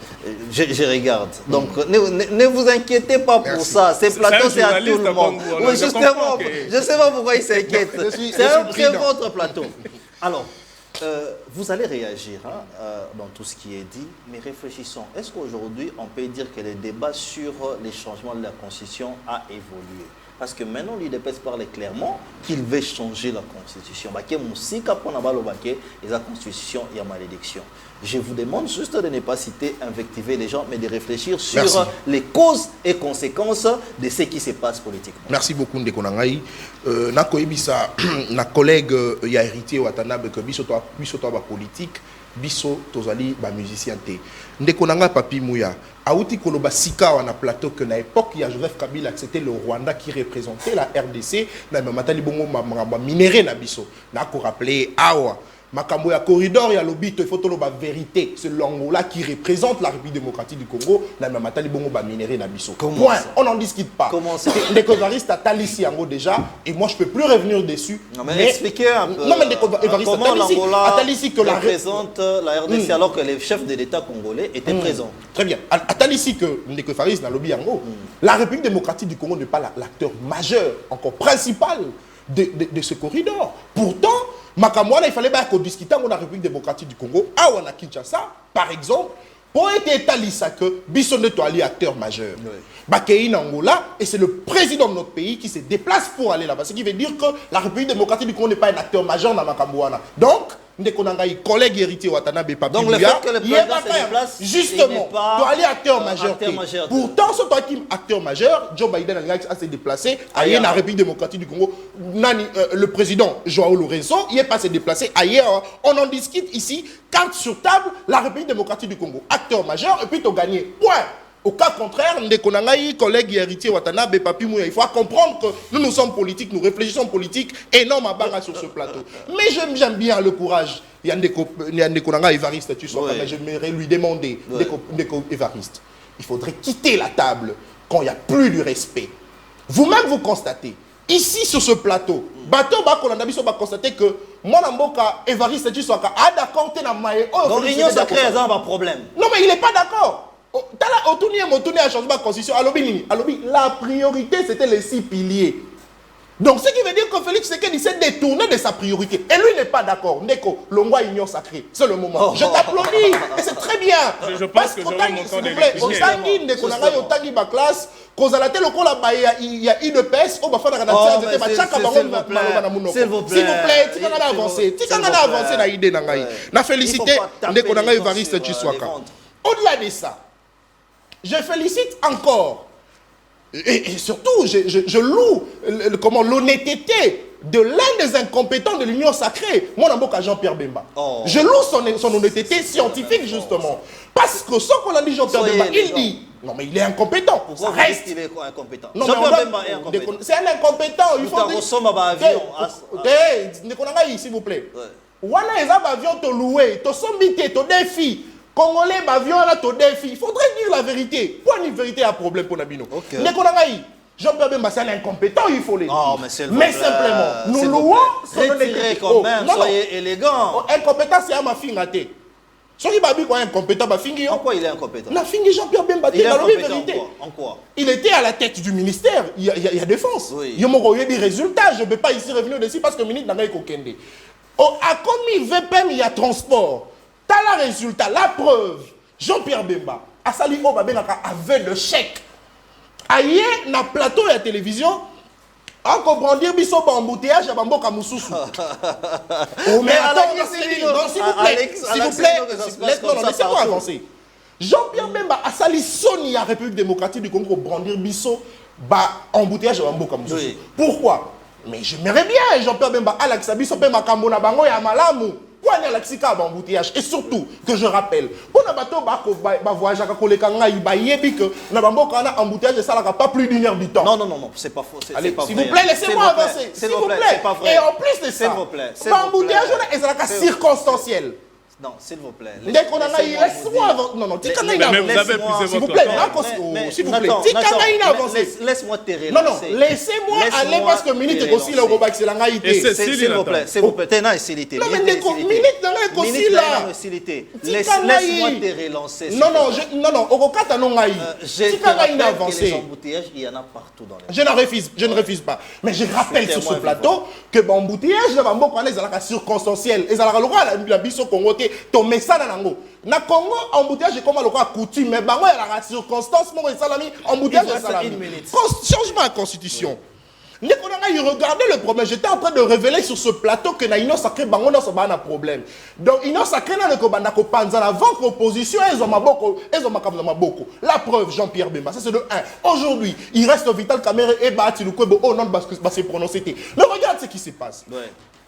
Je regarde. Donc ne vous inquiétez pas pour ça. Ces plateaux, c'est à tout le monde. Oui, justement, je ne sais pas pourquoi il s'inquiète. C'est votre plateau. Alors, vous allez réagir dans tout ce qui est dit, mais réfléchissons. Est-ce qu'aujourd'hui, on peut dire que le débat sur les changements de la Constitution a évolué? Parce que maintenant, l'UDPS parle clairement qu'il veut changer la Constitution. La Constitution, il y a malédiction. Je vous demande juste de ne pas citer, invectiver les gens, mais de réfléchir sur les causes et conséquences de ce qui se passe politiquement. Merci beaucoup, Ndeko Nangai. Nakoyebisa, na collègue y a hérité Watanabe que biso to ba politique, biso tozali ba musicien te. Ndeko Nangai Papi Mouya. Aouti Koloba Sika na plateau que na époque il y a Joseph Kabila c'était le Rwanda qui représentait la RDC na matali bongo ma minéré na biso na ko rappeler awa makambo ya corridor ya lobito il faut tolo ba vérité c'est l'Angola qui représente la République démocratique du Congo na matali bongo ba minéré na biso point on n'en discute pas les Evariste Talisi yango déjà et moi je peux plus revenir dessus non mais expliquez un peu non mais Evariste Talisi que représente la RDC alors que les chefs de l'État congolais étaient présents. Très bien. Talisi que Ndeko Faris na lobby yango la République démocratique du Congo n'est pas l'acteur majeur encore principal de ce corridor. Pourtant Makamwana, il fallait qu'on discute avec la République démocratique du Congo, à Wana Kinshasa, par exemple, pour être établi ça que Bissonne est acteur majeur. Bakei Angola, et c'est le président de notre pays qui se déplace pour aller là-bas. Ce qui veut dire que la République démocratique du Congo n'est pas un acteur majeur dans Makamwana. Donc, collègue héritier Watanabe Papi donc le fait que le président se déplace, justement, doit aller acteur majeur. Pourtant, ce toi qui acteur majeur, Joe Biden a se déplacé ailleurs dans la République démocratique du Congo. Le président Joao Lourenço, il n'est pas se déplacé ailleurs. On en discute ici, carte sur table, la République démocratique du Congo, acteur majeur, et puis tu as gagné. Point. Au cas contraire, collègue héritier Watanabe Papi Mouya, il faut comprendre que nous sommes politiques, nous réfléchissons politique et non ma barre sur ce plateau. Mais j'aime bien le courage. Il y a un Evariste, tu sais, mais j'aimerais lui demander, Evariste, il faudrait quitter la table quand il n'y a plus de respect. Vous-même, vous constatez, ici sur ce plateau, bateau va constater que moi, Evariste, tu sais, d'accord, tu es dans ma. Donc l'union sacrée a un problème. Non, mais il n'est pas d'accord. À changement de constitution, la priorité c'était les 6 piliers. Donc ce qui veut dire que Félix Tshisekedi s'est détourné de sa priorité. Et lui n'est pas d'accord. Ndeko, Longwa union sacrée. C'est le moment. Je t'applaudis. Et c'est très bien. Je pense que j'aurai mon temps d'expliquer. Il y a une peste. S'il vous plaît. Tu vas avancer. Tu vas avancer dans l'idée. Na félicité Ndeko Nanga Evariste Tshisekedi. Au-delà de ça, je félicite encore, et surtout, je loue l'honnêteté de l'un des incompétents de l'Union sacrée, mon amour Jean-Pierre Bemba. Je loue son honnêteté scientifique, justement. Parce que ce qu'on a dit Jean-Pierre Bemba, il dit, non mais il est incompétent. Pourquoi ça reste. Il est incompétent? Jean-Pierre Bemba est incompétent. C'est un incompétent. Il faut dire... S'il vous plaît. Wana ezab avion to loué, to sombité, to défi. Congolais, avion là, to défi. Il faudrait dire la vérité. Pourquoi une vérité a problème pour Nabino? Jean-Pierre Bemba, c'est un incompétent, il faut le dire. Mais simplement, nous louons son honnêteté. Quand même, soyez élégant. Incompétent, c'est à ma fille. Soki Babi quoi incompétent, bah fingi. En quoi il est incompétent? Na fingi Jean-Pierre Bemba. Il est incompétent en quoi? Il était à la tête du ministère. Il y a défense. Il y a des résultats. Je ne peux pas ici revenir dessus parce que le ministre n'a pas eu a commis VPM, il y a transport. Tu as le résultat, la preuve. Jean-Pierre Bemba a sali avec le chèque. Aïe, na plateau et la télévision. On comprend dire biso embouteillage à Bamboka Moussoussou. Mais attends, s'il vous plaît, laissez-moi avancer. Jean-Pierre Bemba a sali Sony à République démocratique du Congo brandir biso embouteillage à Bamboka Moussoussou. Pourquoi? Mais j'aimerais bien Jean-Pierre Bemba Alex Abiso Pemba Kambona Bango et Amalamu. Pourquoi il y a l'axika à embouteillage? Et surtout, que je rappelle, pour le bateau, voyage à Kolekanga, il y a que un embouteillage et ça n'a pas plus d'une heure du temps. Non, c'est pas faux. Allez, s'il vous plaît, laissez-moi avancer. S'il vous plaît. Et en plus de ça, l'embouteillage est circonstanciel. Non, s'il vous plaît. Laisse-moi avancer. Non, s'il vous plaît, s'il vous plaît. Laisse-moi te relancer. Non, laissez-moi aller parce que minute est aussi le robot c'est la naïté. S'il vous plaît, t'es là, s'ilité. Non, mais minute est aussi là. Laisse-moi te relancer. Non, au Rokata non naï. Je te rappelle que les embouteillages, il y en a partout dans les je ne refuse pas. Mais je rappelle sur ce plateau que l'embouteillage de Bambo, c'est circonstanciel. Et ça la biso Congo. Tomé ça dans Congo. Na Congo, embouteillage est comme le coutume, mais bango il y a la circonstance, mon salami, embouteillage est salami. Changement de constitution. Il regardait le problème. J'étais en train de révéler sur ce plateau que Naïno Sacré Bango n'a pas de problème. Donc, Ino Sacré n'a pas de panza avant que l'opposition ait beaucoup. La preuve, Jean-Pierre Bemba, ça c'est le 1. Aujourd'hui, il reste Vital Kamere et Bahati Lukwebo au nom de se prononcer. Mais regarde ce qui se passe.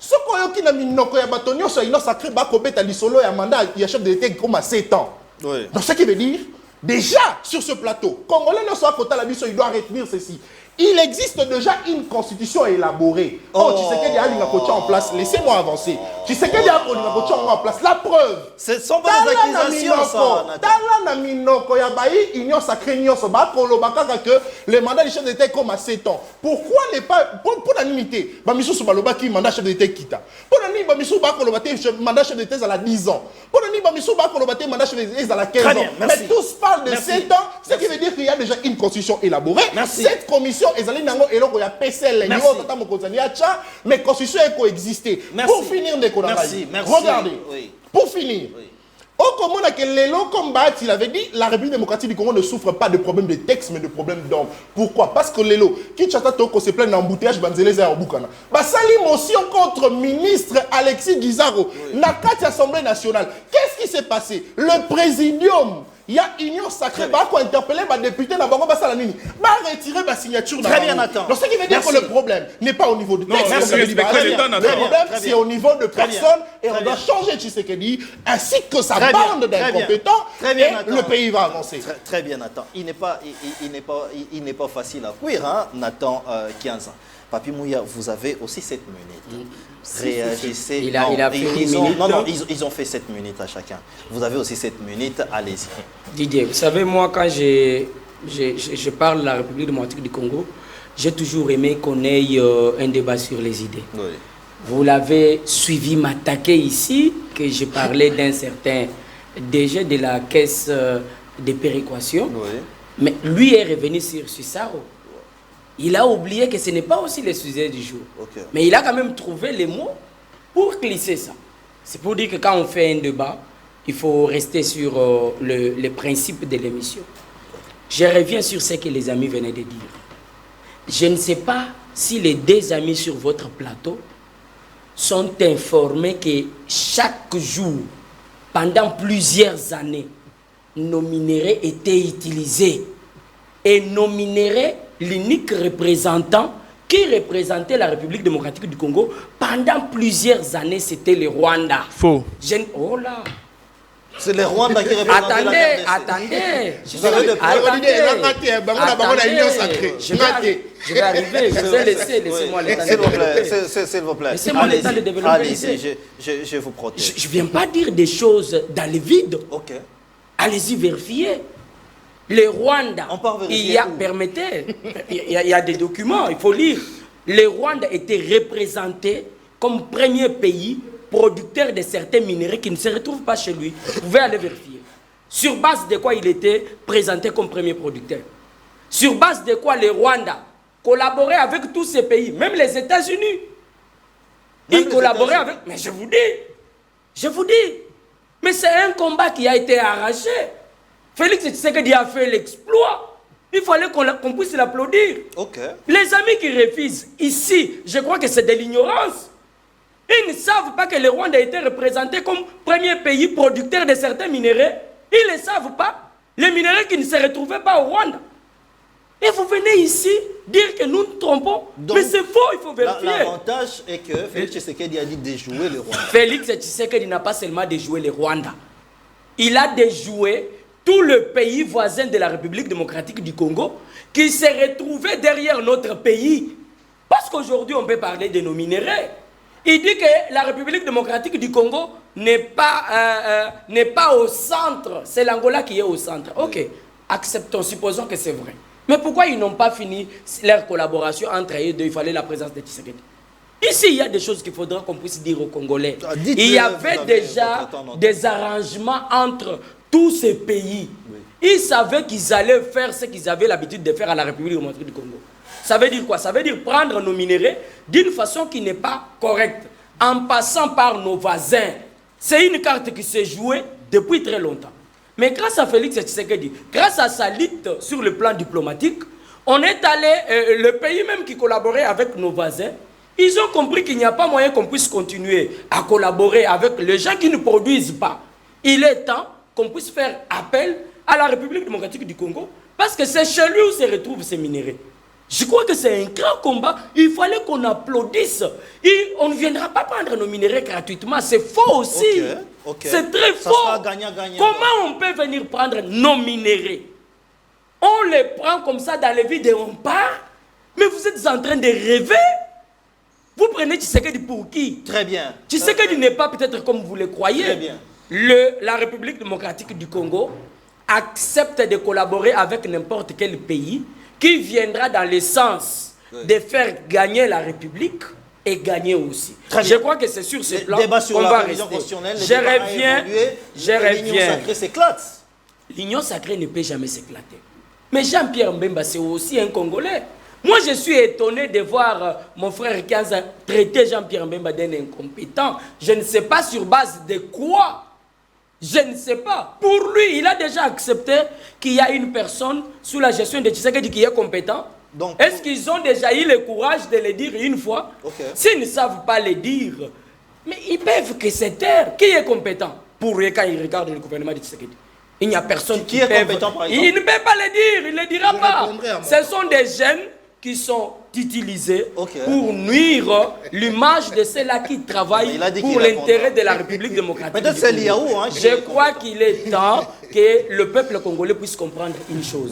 Ce qui a mis Noko Yabatonio, c'est Ino Sacré Bakobet à l'Isolo et à Mandat, il y a chef de l'État comme à 7 ans. Donc, ce qui veut dire, déjà sur ce plateau, Congolais ne soit pas la mission, il doit retenir ceci. Il existe déjà une constitution élaborée. Tu sais qu'il y a un en place. Laissez-moi avancer. Tu sais qu'il y a un en place. La preuve. Ce sont pas des accusations, ça. Le mandat du chef d'État est comme à 7 ans. Pourquoi n'est pas... Pour l'animité, Bamisou Soubaloba qui mandat chef d'État quitta. Pour l'animité, Bamisou Bakolobate, mandat chef d'État à 10 ans. Pour l'animité, Bamisou Bakolobate, mandat chef d'État à 15 ans. Mais tous parlent de 7 ans, ce qui veut dire qu'il y a déjà une constitution élaborée. Cette commission et il y a PCL, mais la constitution est coexistée. Pour finir, regardez, pour finir, au Congo, il avait dit la République démocratique du Congo ne souffre pas de problème de texte, mais de problème d'ordre. Pourquoi? Parce que Lelo, qui se plaint d'embouteillage, ça motion contre ministre Alexis Guizaro, Nakati Assemblée nationale. Qu'est-ce qui s'est passé? Le présidium. Il y a Union Sacrée qui a interpellé les députés dans Bango Bassalanini. Va retirer la signature. Très bien, Nathan. Donc, ce qui veut dire que le problème n'est pas au niveau du texte. Le problème, c'est au niveau de personnes. Et on doit changer Tshisekedi ainsi que sa bande d'incompétents. Et le pays va avancer. Très bien, Nathan. Il n'est pas facile à cuire, hein, Nathan Kianza. Papi Mouya, vous avez aussi 7 minutes. Réagissez. Il a fait 10 minutes. Non, ils ont fait 7 minutes à chacun. Vous avez aussi 7 minutes, allez-y. Didier, vous savez, moi, quand je parle de la République démocratique du Congo, j'ai toujours aimé qu'on ait un débat sur les idées. Oui. Vous l'avez suivi m'attaquer ici, que je parlais d'un certain DG de la caisse de péréquation. Oui. Mais lui est revenu sur Sissaro. Il a oublié que ce n'est pas aussi le sujet du jour. Okay. Mais il a quand même trouvé les mots pour glisser ça. C'est pour dire que quand on fait un débat, il faut rester sur le principe de l'émission. Je reviens sur ce que les amis venaient de dire. Je ne sais pas si les 2 amis sur votre plateau sont informés que chaque jour, pendant plusieurs années, nos minéraux étaient utilisés. Et nos minéraux, l'unique représentant qui représentait la République démocratique du Congo pendant plusieurs années, c'était le Rwanda. Faux. Oh là. C'est le Rwanda qui représentait attendez, la RDC. Attendez. Je vais arriver. Je vais laissez-moi le temps de développer. S'il vous plaît. Laissez-moi le temps de développer. Allez-y, je vous protège. Je ne viens pas dire des choses dans le vide. Ok. Allez-y vérifier. Le Rwanda, permettez, il y a des documents, il faut lire. Le Rwanda était représenté comme premier pays producteur de certains minéraux qui ne se retrouvent pas chez lui. Vous pouvez aller vérifier. Sur base de quoi il était présenté comme premier producteur? Sur base de quoi le Rwanda collaborait avec tous ces pays, même les États-Unis. Ils collaboraient avec... Mais je vous dis. Mais c'est un combat qui a été arraché. Félix Tshisekedi a fait l'exploit. Il fallait qu'on puisse l'applaudir. Les amis qui refusent, ici, je crois que c'est de l'ignorance. Ils ne savent pas que le Rwanda a été représenté comme premier pays producteur de certains minéraux. Ils ne savent pas. Les minéraux qui ne se retrouvaient pas au Rwanda. Et vous venez ici dire que nous nous trompons. Donc, mais c'est faux, il faut vérifier. L'avantage est que Félix Tshisekedi a dit déjouer le Rwanda. Félix Tshisekedi n'a pas seulement déjoué le Rwanda. Il a déjoué tout le pays voisin de la République démocratique du Congo qui s'est retrouvé derrière notre pays. Parce qu'aujourd'hui, on peut parler de nos minéraux. Il dit que la République démocratique du Congo n'est pas au centre. C'est l'Angola qui est au centre. Ok, acceptons, supposons que c'est vrai. Mais pourquoi ils n'ont pas fini leur collaboration entre eux deux? Il fallait la présence de Tshisekedi. Ici, il y a des choses qu'il faudra qu'on puisse dire aux Congolais. Il y avait déjà des arrangements entre tous ces pays. Oui. Ils savaient qu'ils allaient faire ce qu'ils avaient l'habitude de faire à la République démocratique du Congo. Ça veut dire quoi? Ça veut dire prendre nos minéraux d'une façon qui n'est pas correcte, en passant par nos voisins. C'est une carte qui s'est jouée depuis très longtemps. Mais grâce à Félix Tshisekedi, grâce à sa lutte sur le plan diplomatique, on est allé, le pays même qui collaborait avec nos voisins, ils ont compris qu'il n'y a pas moyen qu'on puisse continuer à collaborer avec les gens qui ne produisent pas. Il est temps qu'on puisse faire appel à la République démocratique du Congo, parce que c'est chez lui où se retrouvent ces minéraux. Je crois que c'est un grand combat. Il fallait qu'on applaudisse. Et on ne viendra pas prendre nos minéraux gratuitement. C'est faux aussi. C'est très faux. Comment on peut venir prendre nos minéraux? On les prend comme ça dans les vides et on part. Mais vous êtes en train de rêver. Vous prenez Tshisekedi pour qui? Très bien. Tshisekedi n'est pas peut-être comme vous le croyez. Très bien. La République démocratique du Congo accepte de collaborer avec n'importe quel pays qui viendra dans le sens de faire gagner la République et gagner aussi. Je crois que c'est sur ce plan qu'on va rester. Je reviens. L'union sacrée s'éclate. L'union sacrée ne peut jamais s'éclater. Mais Jean-Pierre Mbemba, c'est aussi un Congolais. Moi, je suis étonné de voir mon frère Kianza traiter Jean-Pierre Mbemba d'un incompétent. Je ne sais pas sur base de quoi. Je ne sais pas. Pour lui, il a déjà accepté qu'il y a une personne sous la gestion de Tshisekedi qui est compétent. Est-ce qu'ils ont déjà eu le courage de le dire une fois? S'ils ne savent pas le dire, mais ils peuvent que se taire. Qui est compétent? Pour eux, quand ils regardent le gouvernement de Tshisekedi, il n'y a personne qui est compétent, par exemple. Il ne peut pas le dire, il ne le dira pas. Ce sont des jeunes qui sont utilisés pour nuire l'image de ceux-là qui travaillent pour l'intérêt de la République démocratique. Peut-être c'est Liaou. Je crois qu'il est temps que le peuple congolais puisse comprendre une chose.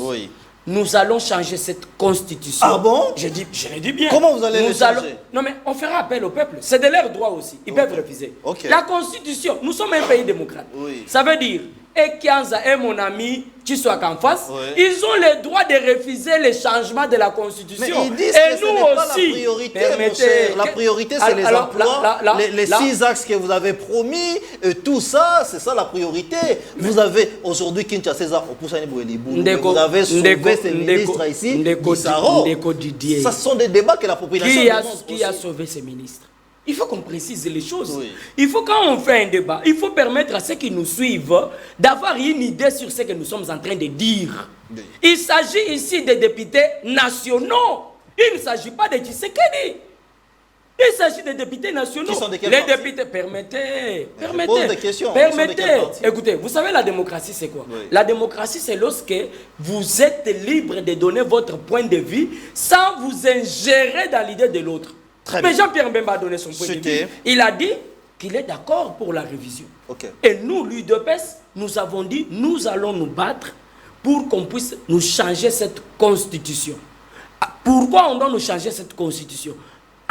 Nous allons changer cette constitution. Ah bon? Je le dis bien. Comment vous allez le changer? Non mais on fera appel au peuple. C'est de leur droit aussi. Ils peuvent refuser. La constitution, nous sommes un pays démocrate. Ça veut dire, et Kianza et mon ami Tshisekedi en face, ils ont le droit de refuser les changements de la constitution. Mais ils disent et que nous ce n'est pas aussi. La priorité, mon cher. La priorité, c'est les emplois, les 6 axes que vous avez promis, tout ça, c'est ça la priorité. Vous avez aujourd'hui Kinshasa, vous avez sauvé ces ministres ici, ça sont des débats que la population qui a sauvé ces ministres? Il faut qu'on précise les choses. Il faut, quand on fait un débat, il faut permettre à ceux qui nous suivent d'avoir une idée sur ce que nous sommes en train de dire. Il s'agit ici des députés nationaux. Il ne s'agit pas de Tshisekedi. Il s'agit des députés nationaux. Qui sont de quel les parti? députés, permettez. Pose des questions. Écoutez, vous savez la démocratie c'est quoi? La démocratie c'est lorsque vous êtes libre de donner votre point de vue sans vous ingérer dans l'idée de l'autre. Mais Jean-Pierre Mbemba a donné son point de vue. Il a dit qu'il est d'accord pour la révision. Et nous, l'UDPS, nous avons dit, nous allons nous battre pour qu'on puisse nous changer cette constitution. Pourquoi on doit nous changer cette constitution?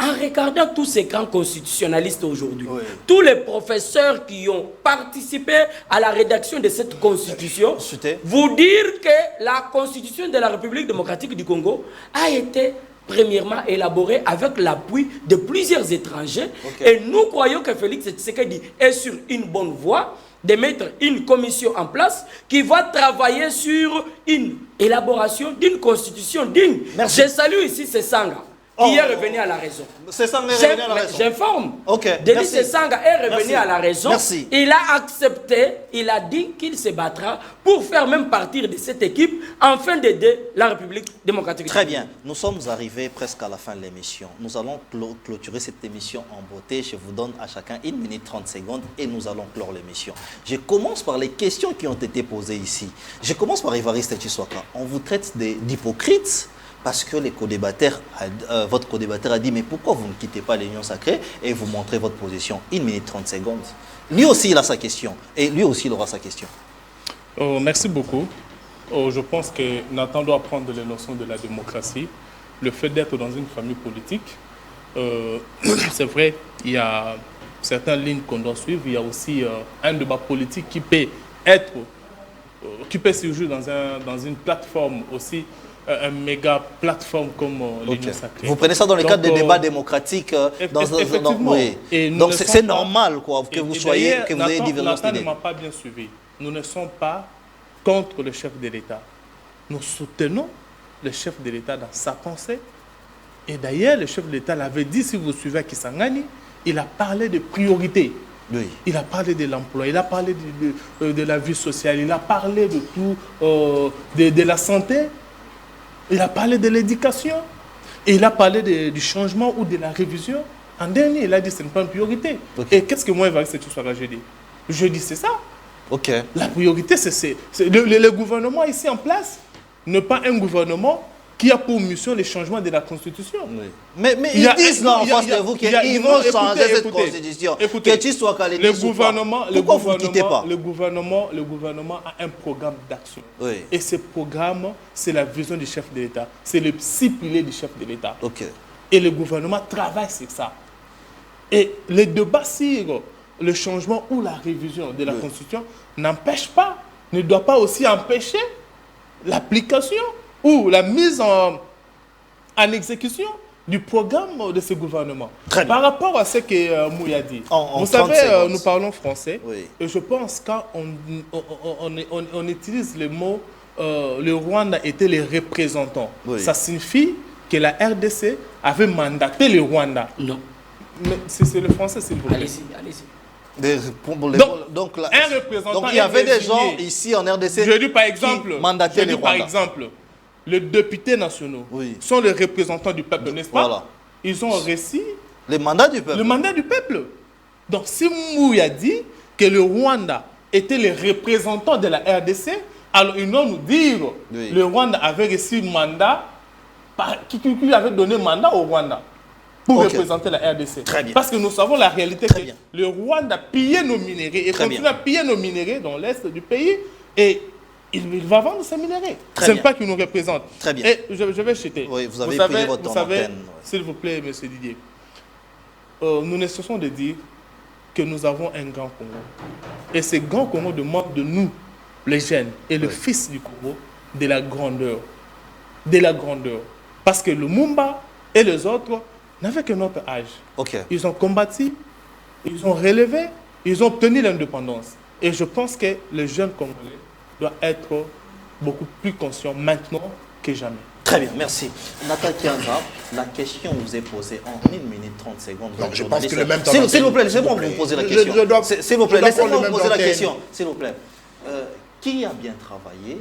En regardant tous ces grands constitutionnalistes aujourd'hui, tous les professeurs qui ont participé à la rédaction de cette constitution, vous dire que la constitution de la République démocratique du Congo a été premièrement élaboré avec l'appui de plusieurs étrangers. Et nous croyons que Félix Tshisekedi est sur une bonne voie de mettre une commission en place qui va travailler sur une élaboration d'une constitution digne. Je salue ici Sesanga, qui est revenu à la raison. Sesanga est revenu à la raison. J'informe. Denis Sesanga est revenu à la raison. Merci. Il a accepté, il a dit qu'il se battra pour faire même partir de cette équipe afin d'aider la République démocratique. Très bien. Nous sommes arrivés presque à la fin de l'émission. Nous allons clôturer cette émission en beauté. Je vous donne à chacun 1 minute 30 secondes et nous allons clore l'émission. Je commence par les questions qui ont été posées ici. Je commence par Évariste Tshisekedi. On vous traite d'hypocrites parce que votre co-débatteur a dit mais pourquoi vous ne quittez pas l'Union sacrée et vous montrez votre position. 1 minute 30 secondes. Lui aussi il a sa question et lui aussi il aura sa question. Merci beaucoup. Je pense que Nathan doit prendre les notions de la démocratie. Le fait d'être dans une famille politique, c'est vrai, il y a certaines lignes qu'on doit suivre. Il y a aussi un débat politique qui peut surgir dans une plateforme aussi, un méga plateforme comme l'Union sacrée. Vous prenez ça dans le cadre des débats démocratiques effectivement. Donc c'est normal quoi, que vous ayez divergence d'idées. Nathan ne m'a pas bien suivi. Nous ne sommes pas contre le chef de l'État. Nous soutenons le chef de l'État dans sa pensée. Et d'ailleurs, le chef de l'État l'avait dit, si vous suivez Kisangani, il a parlé de priorités. Oui. Il a parlé de l'emploi, il a parlé de la vie sociale, il a parlé de tout, de la santé, il a parlé de l'éducation, et il a parlé du changement ou de la révision. En dernier, il a dit que ce n'est pas une priorité. Et qu'est-ce que moi, Évariste Tshisekedi, j'ai dit? Je dis c'est ça. La priorité, c'est le gouvernement ici en place n'est pas un gouvernement qui a pour mission les changements de la Constitution. Oui. Mais ils disent là en face de vous qu'ils vont changer cette Constitution. Écoutez, le gouvernement a un programme d'action. Oui. Et ce programme, c'est la vision du chef de l'État. C'est le 6 piliers du chef de l'État. Et le gouvernement travaille sur ça. Et les débats sur le changement ou la révision de la Constitution n'empêche pas, ne doit pas aussi empêcher l'application ou la mise en exécution du programme de ce gouvernement. Par rapport à ce que Mouya dit, vous savez, nous parlons français, et je pense quand on utilise le mot le Rwanda était les représentants, ça signifie que la RDC avait mandaté le Rwanda. Non. C'est le français, s'il vous plaît. Allez-y. Donc il y avait des gens ici en RDC je dis par exemple, qui mandataient les Rwandais. Par exemple, les députés nationaux sont les représentants du peuple, n'est-ce pas? Ils ont reçu le mandat du peuple. Le mandat du peuple. Donc si Mouya dit que le Rwanda était les représentants de la RDC, alors ils vont nous dire le Rwanda avait reçu mandat, qui avait donné mandat au Rwanda pour représenter la RDC. Parce que nous savons la réalité que le Rwanda pillait nos minéraux et continue à piller nos minéraux dans l'est du pays et il va vendre ces minéraux. Ce n'est pas qu'il nous représente. Très bien. Et je vais chuter. Oui, vous avez pris votre temps d'antenne. S'il vous plaît, M. Didier, nous ne cessons de dire que nous avons un grand Congo. Et ce grand Congo demande de nous, les jeunes, et le fils du Congo, de la grandeur. De la grandeur. Parce que le Mumba et les autres n'avaient que notre âge. Ils ont combattu, ils ont relevé, ils ont obtenu l'indépendance. Et je pense que les jeunes Congolais doivent être beaucoup plus conscients maintenant que jamais. Très bien, merci. Nathan Kianza, la question vous est posée en 1 minute 30 secondes. Donc je pense que le même temps... S'il vous plaît, laissez-moi vous poser la question. S'il vous plaît, laissez-moi vous poser la question. S'il vous plaît. Qui a bien travaillé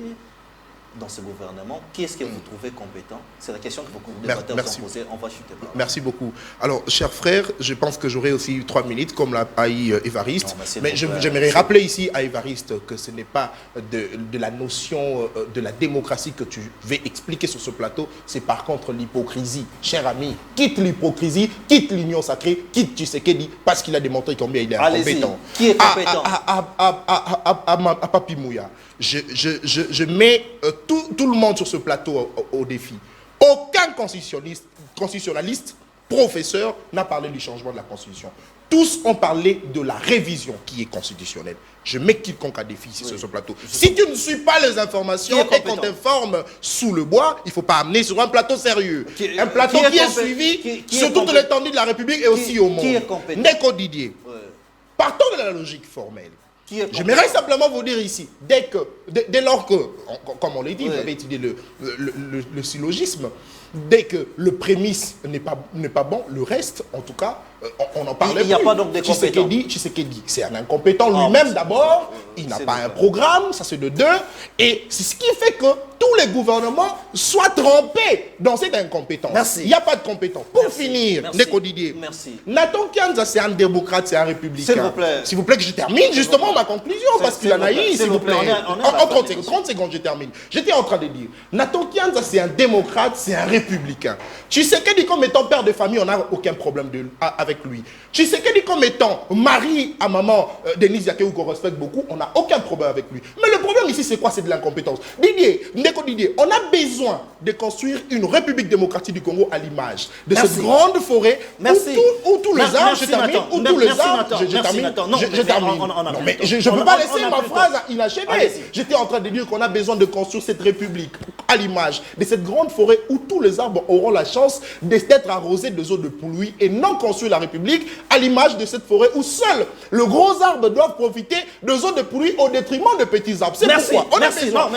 dans ce gouvernement? Qui est-ce que vous trouvez compétent? C'est la question que vos débatteurs ont posée. On va chuter par là. Merci beaucoup. Alors, chers frères, je pense que j'aurai aussi 3 minutes, comme l'a dit Évariste. Mais j'aimerais rappeler ici à Évariste que ce n'est pas de la notion de la démocratie que tu veux expliquer sur ce plateau, c'est par contre l'hypocrisie. Cher ami, quitte l'hypocrisie, quitte l'union sacrée, quitte Tshisekedi, parce qu'il a démontré combien il est incompétent. Qui est compétent? À Papi Mouya. Je mets tout le monde sur ce plateau au défi. Aucun constitutionnaliste, professeur, n'a parlé du changement de la Constitution. tous ont parlé de la révision qui est constitutionnelle. Je mets quiconque à défi ici sur ce plateau. Si tu ne suis pas les informations et qu'on t'informe sous le bois, il ne faut pas amener sur un plateau sérieux. Un plateau qui est suivi sur toute l'étendue de la République et aussi au monde. Qui est compétent? Neko Didier. Partons de la logique formelle. J'aimerais simplement vous dire ici, dès lors que, comme on l'a dit, vous avez étudié le syllogisme, dès que le prémisse n'est pas bon, le reste, en tout cas, on en parle plus. Il n'y a pas donc de compétents. Tshisekedi, c'est un incompétent lui-même d'abord, il n'a pas un programme, ça c'est de deux, et c'est ce qui fait que tous les gouvernements soient trempés dans cette incompétence. Merci. Il n'y a pas de compétence. Pour finir, Neko Didier, Nathan Kianza, c'est un démocrate, c'est un républicain. S'il vous plaît. S'il vous plaît que je termine justement ma conclusion, parce qu'il en a eu, s'il vous plaît. En 30 secondes, je termine. J'étais en train de dire, Nathan Kianza, c'est un démocrate, c'est un républicain. Tshisekedi, comme étant père de famille, on n'a aucun problème avec lui. Tshisekedi, comme étant mari à maman Denise Yakeou, qu'on respecte beaucoup, on n'a aucun problème avec lui. Mais le problème ici, c'est quoi? C'est de l'incompétence. Ndeko Didier, on a besoin de construire une République démocratique du Congo à l'image de cette grande forêt où tous les arbres, je termine, où tous les arbres, je termine. Non, mais je ne peux pas laisser ma phrase inachevée. J'étais en train de dire qu'on a besoin de construire cette République à l'image de cette grande forêt où tous les arbres auront la chance d'être arrosés de eaux de pluie et non construire la République à l'image de cette forêt où seul le gros arbre doit profiter de eaux de pluie au détriment de petits arbres. C'est pourquoi on a besoin.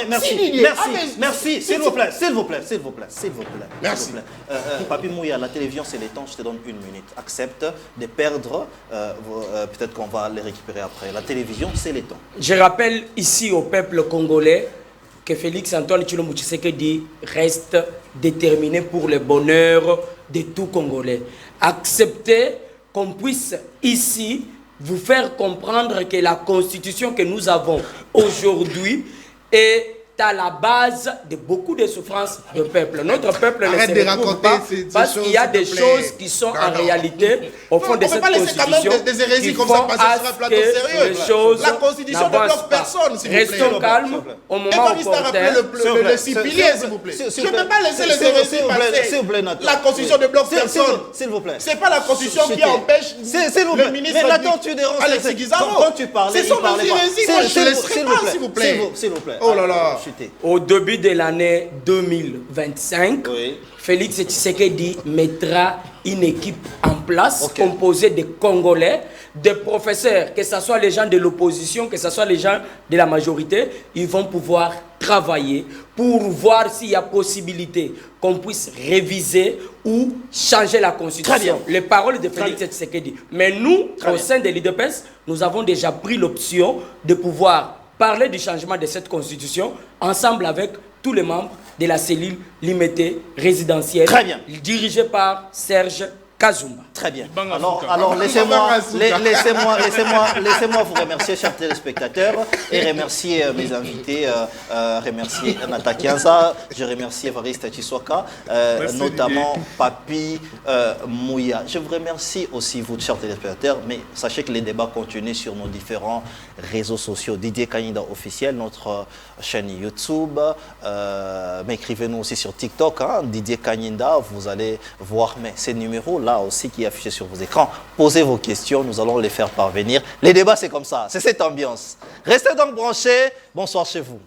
Merci, s'il vous plaît. Merci. Papi Mouya, la télévision c'est les temps, je te donne 1 minute. Accepte de perdre, peut-être qu'on va les récupérer après. La télévision c'est les temps. Je rappelle ici au peuple congolais que Félix Antoine Tshilombo Tshisekedi reste déterminé pour le bonheur de tout Congolais. Acceptez qu'on puisse ici vous faire comprendre que la constitution que nous avons aujourd'hui est à la base de beaucoup de souffrances du peuple. Notre peuple ne se retrouve pas parce qu'il y a des choses qui sont en réalité au fond de cette constitution qui font à ce que les choses n'avancent pas. Restons calmes au moment opportun. Le six-piliers, s'il vous plaît. Je ne peux pas laisser les hérésies passer. La constitution ne bloque personne. S'il vous plaît. C'est pas la constitution qui empêche le ministre Alexis Guizaro. Ce sont des hérésies. Moi, je ne laisserai pas, s'il vous plaît. Oh là là. Au début de l'année 2025, Félix Tshisekedi mettra une équipe en place composée de Congolais, de professeurs, que ce soit les gens de l'opposition, que ce soit les gens de la majorité. Ils vont pouvoir travailler pour voir s'il y a possibilité qu'on puisse réviser ou changer la constitution. Les paroles de Félix Tshisekedi. Mais nous, au sein de l'IDPS, nous avons déjà pris l'option de pouvoir parler du changement de cette constitution ensemble avec tous les membres de la cellule limitée résidentielle dirigée par Serge Kazumba. Très bien. Alors laissez-moi vous remercier, chers téléspectateurs, et remercier mes invités, remercier Nathan Kianza, je remercie Evariste Tshisoka, notamment Papi Mouya. Je vous remercie aussi, vous, chers téléspectateurs, mais sachez que les débats continuent sur nos différents réseaux sociaux. Didier Kanyinda officiel, notre chaîne YouTube, mais écrivez-nous aussi sur TikTok, Didier Kanyinda, vous allez voir ces numéros là aussi qui est affiché sur vos écrans. Posez vos questions, nous allons les faire parvenir. Les débats, c'est comme ça, c'est cette ambiance. Restez donc branchés. Bonsoir chez vous.